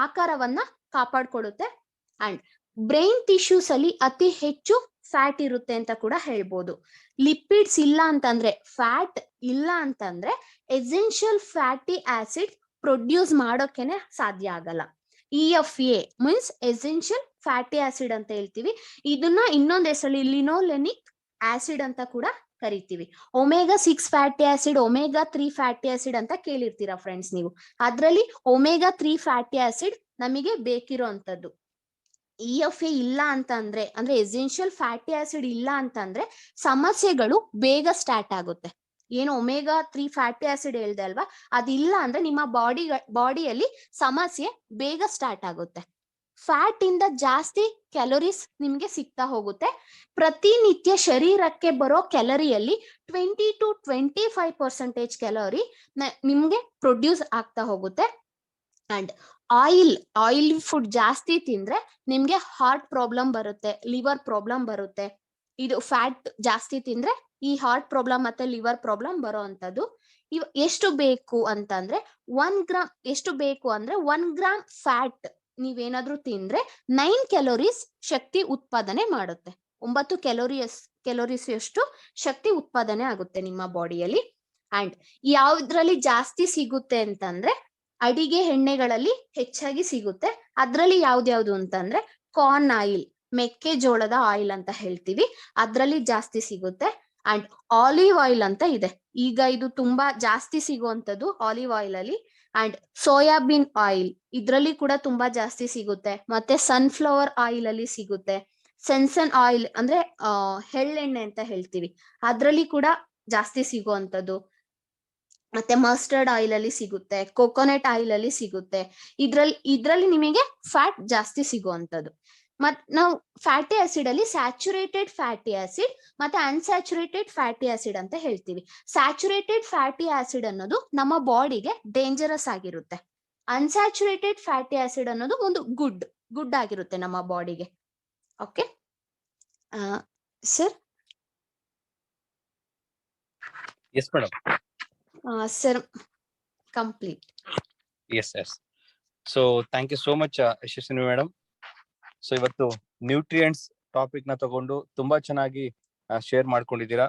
ಆಕಾರವನ್ನ ಕಾಪಾಡ್ಕೊಳ್ಳುತ್ತೆ. ಅಂಡ್ ಬ್ರೈನ್ ಟಿಶ್ಯೂಸ್ ಅಲ್ಲಿ ಅತಿ ಹೆಚ್ಚು ಫ್ಯಾಟ್ ಇರುತ್ತೆ ಅಂತ ಕೂಡ ಹೇಳ್ಬೋದು. ಲಿಪಿಡ್ಸ್ ಇಲ್ಲ ಅಂತಂದ್ರೆ, ಫ್ಯಾಟ್ ಇಲ್ಲ ಅಂತಂದ್ರೆ ಎಸೆನ್ಷಿಯಲ್ ಫ್ಯಾಟಿ ಆಸಿಡ್ ಪ್ರೊಡ್ಯೂಸ್ ಮಾಡೋಕೆನೆ ಸಾಧ್ಯ ಆಗಲ್ಲ. EFA means essential fatty acid ಅಂತ ಹೇಳ್ತೀವಿ. ಇದನ್ನ ಇನ್ನೊಂದ್ ಹೆಸರಲ್ಲಿ ಲಿನೋಲೆನಿಕ್ ಆಸಿಡ್ ಅಂತ ಕೂಡ ಕರಿತೀವಿ. Omega 6 fatty acid, omega 3 fatty acid ಅಂತ ಕೇಳಿರ್ತೀರಾ ಫ್ರೆಂಡ್ಸ್ ನೀವು. ಅದ್ರಲ್ಲಿ ಒಮೆಗಾ 3 ಫ್ಯಾಟಿ ಆಸಿಡ್ ನಮಗೆ ಬೇಕಿರೋ ಅಂತದ್ದು. EFA ಇಲ್ಲ ಅಂತಂದ್ರೆ ಅಂದ್ರೆ ಎಸೆನ್ಷಿಯಲ್ ಫ್ಯಾಟಿ ಆಸಿಡ್ ಇಲ್ಲ ಅಂತಂದ್ರೆ ಸಮಸ್ಯೆಗಳು ಬೇಗ ಸ್ಟಾರ್ಟ್ ಆಗುತ್ತೆ. ಏನು ಒಮೆಗಾ 3 ಫ್ಯಾಟಿ ಆಸಿಡ್ ಹೇಳ್ದೆ ಅಲ್ವಾ, ಅದಿಲ್ಲ ಅಂದ್ರೆ ನಿಮ್ಮ ಬಾಡಿಯಲ್ಲಿ ಸಮಸ್ಯೆ ಬೇಗ ಸ್ಟಾರ್ಟ್ ಆಗುತ್ತೆ. ಫ್ಯಾಟ್ ಇಂದ ಜಾಸ್ತಿ ಕ್ಯಾಲೋರೀಸ್ ನಿಮ್ಗೆ ಸಿಗ್ತಾ ಹೋಗುತ್ತೆ. ಪ್ರತಿನಿತ್ಯ ಶರೀರಕ್ಕೆ ಬರೋ ಕ್ಯಾಲರಿಯಲ್ಲಿ 20 to 25% ಕ್ಯಾಲೋರಿ ನಿಮ್ಗೆ ಪ್ರೊಡ್ಯೂಸ್ ಆಗ್ತಾ ಹೋಗುತ್ತೆ. ಅಂಡ್ ಆಯಿಲ್ ಫುಡ್ ಜಾಸ್ತಿ ತಿಂದ್ರೆ ನಿಮ್ಗೆ ಹಾರ್ಟ್ ಪ್ರಾಬ್ಲಮ್ ಬರುತ್ತೆ, ಲಿವರ್ ಪ್ರಾಬ್ಲಮ್ ಬರುತ್ತೆ. ಇದು ಫ್ಯಾಟ್ ಜಾಸ್ತಿ ತಿಂದ್ರೆ ಈ ಹಾರ್ಟ್ ಪ್ರಾಬ್ಲಮ್ ಮತ್ತೆ ಲಿವರ್ ಪ್ರಾಬ್ಲಮ್ ಬರೋ ಅಂತದ್ದು. ಎಷ್ಟು ಬೇಕು ಅಂತಂದ್ರೆ 1 ಗ್ರಾಮ್, ಎಷ್ಟು ಬೇಕು ಅಂದ್ರೆ 1 ಗ್ರಾಮ್ ಫ್ಯಾಟ್ ನೀವೇನಾದ್ರೂ ತಿಂದ್ರೆ 9 ಕ್ಯಾಲೋರೀಸ್ ಶಕ್ತಿ ಉತ್ಪಾದನೆ ಮಾಡುತ್ತೆ. 9 ಕ್ಯಾಲೋರೀಸ್ ಎಷ್ಟು ಶಕ್ತಿ ಉತ್ಪಾದನೆ ಆಗುತ್ತೆ ನಿಮ್ಮ ಬಾಡಿಯಲ್ಲಿ. ಅಂಡ್ ಯಾವ್ದ್ರಲ್ಲಿ ಜಾಸ್ತಿ ಸಿಗುತ್ತೆ ಅಂತಂದ್ರೆ ಅಡಿಗೆ ಎಣ್ಣೆಗಳಲ್ಲಿ ಹೆಚ್ಚಾಗಿ ಸಿಗುತ್ತೆ. ಅದ್ರಲ್ಲಿ ಯಾವ್ದ್ಯಾವ್ದು ಅಂತಂದ್ರೆ ಕಾರ್ನ್ ಆಯಿಲ್, ಮೆಕ್ಕೆಜೋಳದ ಆಯಿಲ್ ಅಂತ ಹೇಳ್ತೀವಿ, ಅದ್ರಲ್ಲಿ ಜಾಸ್ತಿ ಸಿಗುತ್ತೆ. ಅಂಡ್ ಆಲಿವ್ ಆಯಿಲ್ ಅಂತ ಇದೆ, ಈಗ ಇದು ತುಂಬಾ ಜಾಸ್ತಿ ಸಿಗುವಂತದ್ದು ಆಲಿವ್ ಆಯಿಲ್ ಅಲ್ಲಿ. ಅಂಡ್ ಸೋಯಾಬೀನ್ ಆಯಿಲ್ ಇದ್ರಲ್ಲಿ ಕೂಡ ತುಂಬಾ ಜಾಸ್ತಿ ಸಿಗುತ್ತೆ. ಮತ್ತೆ ಸನ್ಫ್ಲವರ್ ಆಯಿಲ್ ಅಲ್ಲಿ ಸಿಗುತ್ತೆ. ಸೆನ್ಸನ್ ಆಯಿಲ್ ಅಂದ್ರೆ ಎಳ್ಳೆಣ್ಣೆ ಅಂತ ಹೇಳ್ತೀವಿ, ಅದ್ರಲ್ಲಿ ಕೂಡ ಜಾಸ್ತಿ ಸಿಗುವಂತದ್ದು. ಮತ್ತೆ ಮಸ್ಟರ್ಡ್ ಆಯಿಲ್ ಅಲ್ಲಿ ಸಿಗುತ್ತೆ, ಕೊಕೊನಟ್ ಆಯಿಲ್ ಅಲ್ಲಿ ಸಿಗುತ್ತೆ. ಇದ್ರಲ್ಲಿ ನಿಮಗೆ ಫ್ಯಾಟ್ ಜಾಸ್ತಿ ಸಿಗುವಂತದ್ದು. ನಾವು ಫ್ಯಾಟಿ ಆಸಿಡ್ ಅಲ್ಲಿ ಸ್ಯಾಚುರೇಟೆಡ್ ಫ್ಯಾಟಿ ಆಸಿಡ್ ಮತ್ತೆ ಅನ್ಸ್ಯಾಚುರೇಟೆಡ್ ಫ್ಯಾಟಿ ಆಸಿಡ್ ಅಂತ ಹೇಳ್ತೀವಿ. ಸ್ಯಾಚುರೇಟೆಡ್ ಫ್ಯಾಟಿ ಆಸಿಡ್ ಅನ್ನೋದು ನಮ್ಮ ಬಾಡಿಗೆ ಡೇಂಜರಸ್ ಆಗಿರುತ್ತೆ. ಅನ್ಸ್ಯಾಚುರೇಟೆಡ್ ಫ್ಯಾಟಿ ಆಸಿಡ್ ಅನ್ನೋದು ಒಂದು ಗುಡ್ ಆಗಿರುತ್ತೆ ನಮ್ಮ ಬಾಡಿಗೆ. Okay sir? Yes madam. Sir complete. Yes. So thank you so much Yashaswini madam. So ಇವತ್ತು ನ್ಯೂಟ್ರಿಯೆಂಟ್ಸ್ ಟಾಪಿಕ್ ನ ತಗೊಂಡು ತುಂಬಾ ಚೆನ್ನಾಗಿ ಶೇರ್ ಮಾಡ್ಕೊಂಡಿದ್ದೀರಾ.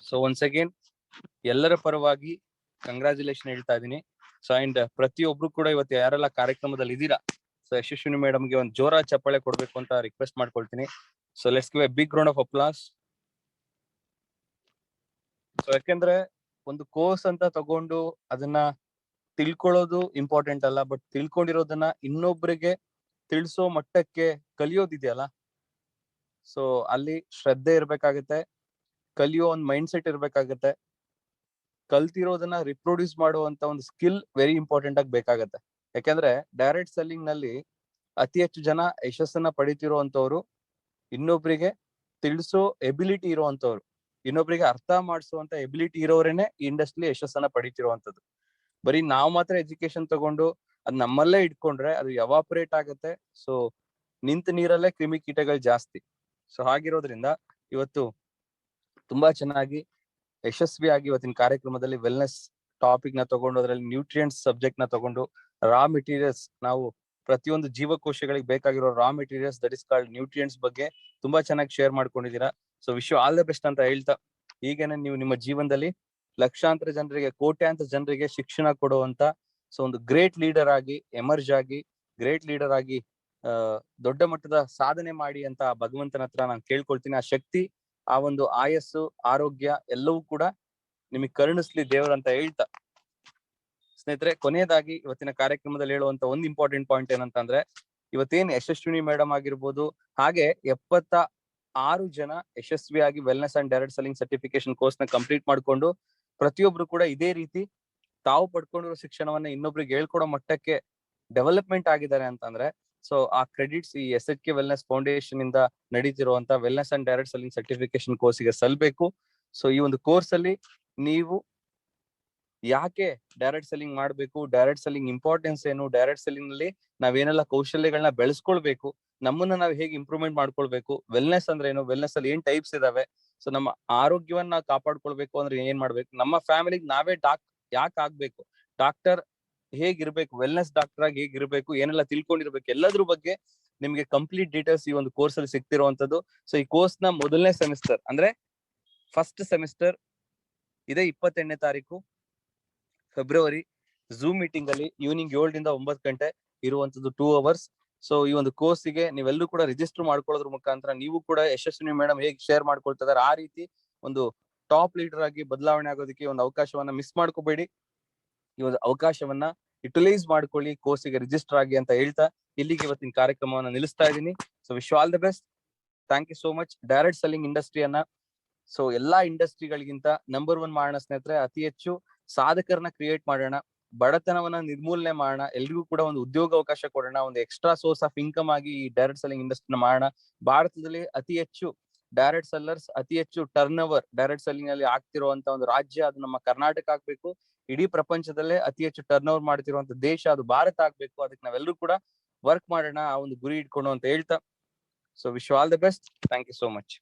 ಸೊ ಒನ್ಸ್ ಅಗೇನ್ ಎಲ್ಲರ ಪರವಾಗಿ ಕಂಗ್ರಾಚುಲೇಷನ್ ಹೇಳ್ತಾ ಇದೀನಿ. ಸೊ ಅಂಡ್ ಪ್ರತಿಯೊಬ್ರು ಕೂಡ ಇವತ್ತು ಯಾರೆಲ್ಲ ಕಾರ್ಯಕ್ರಮದಲ್ಲಿ ಇದ್ದೀರಾ, ಸೊ ಯಶಸ್ವಿನಿ ಮೇಡಮ್ಗೆ ಒಂದು ಜೋರ ಚಪ್ಪಾಳೆ ಕೊಡ್ಬೇಕು ಅಂತ ರಿಕ್ವೆಸ್ಟ್ ಮಾಡ್ಕೊಳ್ತೀನಿ. So let's give a big round of applause. So ಯಾಕೆಂದ್ರೆ ಒಂದು ಕೋರ್ಸ್ ಅಂತ ತಗೊಂಡು ಅದನ್ನ ತಿಳ್ಕೊಳ್ಳೋದು ಇಂಪಾರ್ಟೆಂಟ್ ಅಲ್ಲ, ಬಟ್ ತಿಳ್ಕೊಂಡಿರೋದನ್ನ ಇನ್ನೊಬ್ರಿಗೆ ತಿಳಿಸೋ ಮಟ್ಟಕ್ಕೆ ಕಲಿಯೋದಿದೆಯಲ್ಲ, ಸೊ ಅಲ್ಲಿ ಶ್ರದ್ಧೆ ಇರ್ಬೇಕಾಗತ್ತೆ, ಕಲಿಯೋ ಒಂದು ಮೈಂಡ್ ಸೆಟ್ ಇರ್ಬೇಕಾಗತ್ತೆ, ಕಲ್ತಿರೋದನ್ನ ರಿಪ್ರೊಡ್ಯೂಸ್ ಮಾಡುವಂತ ಒಂದು ಸ್ಕಿಲ್ ವೆರಿ ಇಂಪಾರ್ಟೆಂಟ್ ಆಗಿ ಬೇಕಾಗತ್ತೆ. ಯಾಕಂದ್ರೆ ಡೈರೆಕ್ಟ್ ಸೆಲ್ಲಿಂಗ್ ನಲ್ಲಿ ಅತಿ ಹೆಚ್ಚು ಜನ ಯಶಸ್ಸನ್ನ ಪಡಿತಿರುವಂತವ್ರು ಇನ್ನೊಬ್ರಿಗೆ ತಿಳಿಸೋ ಎಬಿಲಿಟಿ ಇರುವಂತವ್ರು, ಇನ್ನೊಬ್ರಿಗೆ ಅರ್ಥ ಮಾಡಿಸುವಂತ ಎಬಿಲಿಟಿ ಇರೋರೇನೆ ಈ ಇಂಡಸ್ಟ್ರಿ ಯಶಸ್ಸನ್ನ ಪಡಿತಿರುವಂತದ್ದು. ಬರೀ ನಾವ್ ಮಾತ್ರ ಎಜುಕೇಶನ್ ತಗೊಂಡು ಅದ್ ನಮ್ಮಲ್ಲೇ ಇಟ್ಕೊಂಡ್ರೆ ಅದು ಎವಾಪರೇಟ್ ಆಗತ್ತೆ. ಸೊ ನಿಂತ ನೀರಲ್ಲೇ ಕ್ರಿಮಿಕೀಟಗಳು ಜಾಸ್ತಿ. ಸೊ ಹಾಗಿರೋದ್ರಿಂದ ಇವತ್ತು ತುಂಬಾ ಚೆನ್ನಾಗಿ ಯಶಸ್ವಿಯಾಗಿ ಇವತ್ತಿನ ಕಾರ್ಯಕ್ರಮದಲ್ಲಿ ವೆಲ್ನೆಸ್ ಟಾಪಿಕ್ ನ ತಗೊಂಡು ಅದರಲ್ಲಿ ನ್ಯೂಟ್ರಿಯೆಂಟ್ಸ್ ಸಬ್ಜೆಕ್ಟ್ ನ ತಗೊಂಡು ರಾ ಮೆಟೀರಿಯಲ್ಸ್, ನಾವು ಪ್ರತಿಯೊಂದು ಜೀವಕೋಶಗಳಿಗೆ ಬೇಕಾಗಿರೋ raw materials that is called nutrients ಬಗ್ಗೆ ತುಂಬಾ ಚೆನ್ನಾಗಿ ಶೇರ್ ಮಾಡ್ಕೊಂಡಿದ್ದೀರಾ. So wish all the best ಅಂತ ಹೇಳ್ತಾ, ಹೀಗೇನೆ ನೀವು ನಿಮ್ಮ ಜೀವನದಲ್ಲಿ ಲಕ್ಷಾಂತರ ಜನರಿಗೆ, ಕೋಟ್ಯಾಂತರ ಜನರಿಗೆ ಶಿಕ್ಷಣ ಕೊಡುವಂತ ಸೊ ಒಂದು ಗ್ರೇಟ್ ಲೀಡರ್ ಆಗಿ ಎಮರ್ಜ್ ಆಗಿ, ಗ್ರೇಟ್ ಲೀಡರ್ ಆಗಿ ದೊಡ್ಡ ಮಟ್ಟದ ಸಾಧನೆ ಮಾಡಿ ಅಂತ ಭಗವಂತನ ಹತ್ರ ನಾನು ಕೇಳ್ಕೊಳ್ತೀನಿ. ಆ ಶಕ್ತಿ, ಆ ಒಂದು ಆಯಸ್ಸು, ಆರೋಗ್ಯ ಎಲ್ಲವೂ ಕೂಡ ನಿಮಗೆ ಕರುಣಿಸ್ಲಿ ದೇವ್ರ ಅಂತ ಹೇಳ್ತಾ, ಸ್ನೇಹಿತರೆ ಕೊನೆಯದಾಗಿ ಇವತ್ತಿನ ಕಾರ್ಯಕ್ರಮದಲ್ಲಿ ಹೇಳುವಂತ ಒಂದು ಇಂಪಾರ್ಟೆಂಟ್ ಪಾಯಿಂಟ್ ಏನಂತಂದ್ರೆ, ಇವತ್ತೇನ್ ಯಶಸ್ವಿನಿ ಮೇಡಮ್ ಆಗಿರ್ಬೋದು, ಹಾಗೆ 76 ಜನ ಯಶಸ್ವಿಯಾಗಿ wellness and direct selling certification course ನ ಕಂಪ್ಲೀಟ್ ಮಾಡ್ಕೊಂಡು ಪ್ರತಿಯೊಬ್ರು ಕೂಡ ಇದೇ ರೀತಿ ತಾವು ಪಡ್ಕೊಂಡಿರೋ ಶಿಕ್ಷಣವನ್ನ ಇನ್ನೊಬ್ರಿಗೆ ಹೇಳ್ಕೊಡೋ ಮಟ್ಟಕ್ಕೆ ಡೆವಲಪ್ಮೆಂಟ್ ಆಗಿದ್ದಾರೆ ಅಂತಂದ್ರೆ, ಸೊ ಆ ಕ್ರೆಡಿಟ್ಸ್ ಈ SHK ವೆಲ್ನೆಸ್ ಫೌಂಡೇಶನ್ ಇಂದ ನಡೀತಿರುವಂತ wellness and direct selling certification ಕೋರ್ಸ್ಗೆ ಸಲ್ಬೇಕು. ಸೊ ಈ ಒಂದು ಕೋರ್ಸ್ ಅಲ್ಲಿ ನೀವು ಯಾಕೆ ಡೈರೆಕ್ಟ್ ಸೆಲ್ಲಿಂಗ್ ಮಾಡ್ಬೇಕು, ಡೈರೆಕ್ಟ್ ಸೆಲ್ಲಿಂಗ್ ಇಂಪಾರ್ಟೆನ್ಸ್ ಏನು, ಡೈರೆಕ್ಟ್ ಸೆಲ್ಲಿಂಗ್ ನಲ್ಲಿ ನಾವೇನೆಲ್ಲ ಕೌಶಲ್ಯಗಳನ್ನ ಬೆಳೆಸ್ಕೊಳ್ಬೇಕು, ನಮ್ಮನ್ನ ನಾವು ಹೇಗೆ ಇಂಪ್ರೂವ್ಮೆಂಟ್ ಮಾಡ್ಕೊಳ್ಬೇಕು, ವೆಲ್ನೆಸ್ ಅಂದ್ರೆ ಏನು, ವೆಲ್ನೆಸ್ ಅಲ್ಲಿ ಏನ್ ಟೈಪ್ಸ್ ಇದಾವೆ, ಸೊ ನಮ್ಮ ಆರೋಗ್ಯವನ್ನ ನಾವು ಕಾಪಾಡ್ಕೊಳ್ಬೇಕು ಅಂದ್ರೆ ಏನ್ ಮಾಡ್ಬೇಕು, ನಮ್ಮ ಫ್ಯಾಮಿಲಿಗೆ ನಾವೇ ಯಾಕೆ ಆಗ್ಬೇಕು, ಡಾಕ್ಟರ್ ಹೇಗಿರ್ಬೇಕು, ವೆಲ್ನೆಸ್ ಡಾಕ್ಟರ್ ಆಗಿ ಹೇಗಿರ್ಬೇಕು, ಏನೆಲ್ಲ ತಿಳ್ಕೊಂಡಿರ್ಬೇಕು, ಎಲ್ಲದ್ರ ಬಗ್ಗೆ ನಿಮ್ಗೆ ಕಂಪ್ಲೀಟ್ ಡೀಟೇಲ್ಸ್ ಈ ಒಂದು ಕೋರ್ಸ್ ಅಲ್ಲಿ ಸಿಗ್ತಿರುವಂತದ್ದು. ಸೊ ಈ ಕೋರ್ಸ್ ನ ಮೊದಲನೇ ಸೆಮಿಸ್ಟರ್ ಅಂದ್ರೆ ಫಸ್ಟ್ ಸೆಮಿಸ್ಟರ್ ಇದೇ 28ನೇ ತಾರೀಕು ಫೆಬ್ರವರಿ ಝೂಮ್ ಮೀಟಿಂಗ್ ಅಲ್ಲಿ ಈವ್ನಿಂಗ್ 7 ರಿಂದ 9 ಗಂಟೆ ಇರುವಂತದ್ದು 2 ಅವರ್ಸ್. ಸೊ ಈ ಒಂದು ಕೋರ್ಸಿಗೆ ನೀವೆಲ್ಲರೂ ಕೂಡ ರಿಜಿಸ್ಟರ್ ಮಾಡ್ಕೊಳ್ಳೋದ್ರ ಮುಖಾಂತರ ನೀವು ಕೂಡ ಯಶಸ್ವಿನಿ ಮೇಡಮ್ ಹೇಗೆ ಶೇರ್ ಮಾಡ್ಕೊಳ್ತಿದ್ದಾರೆ ಆ ರೀತಿ ಒಂದು ಟಾಪ್ ಲೀಡರ್ ಆಗಿ ಬದಲಾವಣೆ ಆಗೋದಕ್ಕೆ ಒಂದು ಅವಕಾಶವನ್ನ ಮಿಸ್ ಮಾಡ್ಕೋಬೇಡಿ. ಈ ಒಂದು ಅವಕಾಶವನ್ನ ಯುಟಿಲೈಸ್ ಮಾಡ್ಕೊಳ್ಳಿ, ಕೋರ್ಸಿಗೆ ರಿಜಿಸ್ಟರ್ ಆಗಿ ಅಂತ ಹೇಳ್ತಾ ಇಲ್ಲಿಗೆ ಇವತ್ತಿನ ಕಾರ್ಯಕ್ರಮವನ್ನ ನಿಲ್ಲಿಸ್ತಾ ಇದ್ದೀನಿ. So wish all the best. Thank you so much. Direct selling ಇಂಡಸ್ಟ್ರಿಯನ್ನ ಸೊ ಎಲ್ಲಾ ಇಂಡಸ್ಟ್ರಿಗಳಿಗಿಂತ ನಂಬರ್ 1 ಮಾಡೋಣ ಸ್ನೇಹಿತರೆ. ಅತಿ ಹೆಚ್ಚು ಸಾಧಕರನ್ನ ಕ್ರಿಯೇಟ್ ಮಾಡೋಣ, ಬಡತನವನ್ನ ನಿರ್ಮೂಲನೆ ಮಾಡೋಣ, ಎಲ್ರಿಗೂ ಕೂಡ ಒಂದು ಉದ್ಯೋಗ ಅವಕಾಶ ಕೊಡೋಣ, ಒಂದು ಎಕ್ಸ್ಟ್ರಾ ಸೋರ್ಸ್ ಆಫ್ ಇನ್ಕಮ್ ಆಗಿ ಈ ಡೈರೆಕ್ಟ್ ಸೆಲ್ಲಿಂಗ್ ಇಂಡಸ್ಟ್ರಿನ ಮಾಡೋಣ. ಭಾರತದಲ್ಲಿ ಅತಿ ಹೆಚ್ಚು ಡೈರೆಕ್ಟ್ ಸೆಲ್ಲರ್ಸ್, ಅತಿ ಹೆಚ್ಚು ಟರ್ನ್ ಓವರ್ ಡೈರೆಕ್ಟ್ ಸೆಲ್ಲಿಂಗ್ ಅಲ್ಲಿ ಆಗ್ತಿರುವಂತ ಒಂದು ರಾಜ್ಯ ಅದು ನಮ್ಮ ಕರ್ನಾಟಕ ಆಗ್ಬೇಕು. ಇಡೀ ಪ್ರಪಂಚದಲ್ಲೇ ಅತಿ ಹೆಚ್ಚು ಟರ್ನ್ ಓವರ್ ಮಾಡ್ತಿರುವಂತ ದೇಶ ಅದು ಭಾರತ ಆಗ್ಬೇಕು. ಅದಕ್ಕೆ ನಾವೆಲ್ಲರೂ ಕೂಡ ವರ್ಕ್ ಮಾಡೋಣ, ಆ ಒಂದು ಗುರಿ ಇಟ್ಕೊಂಡು ಅಂತ ಹೇಳ್ತಾ, so wish all the best. Thank you so much.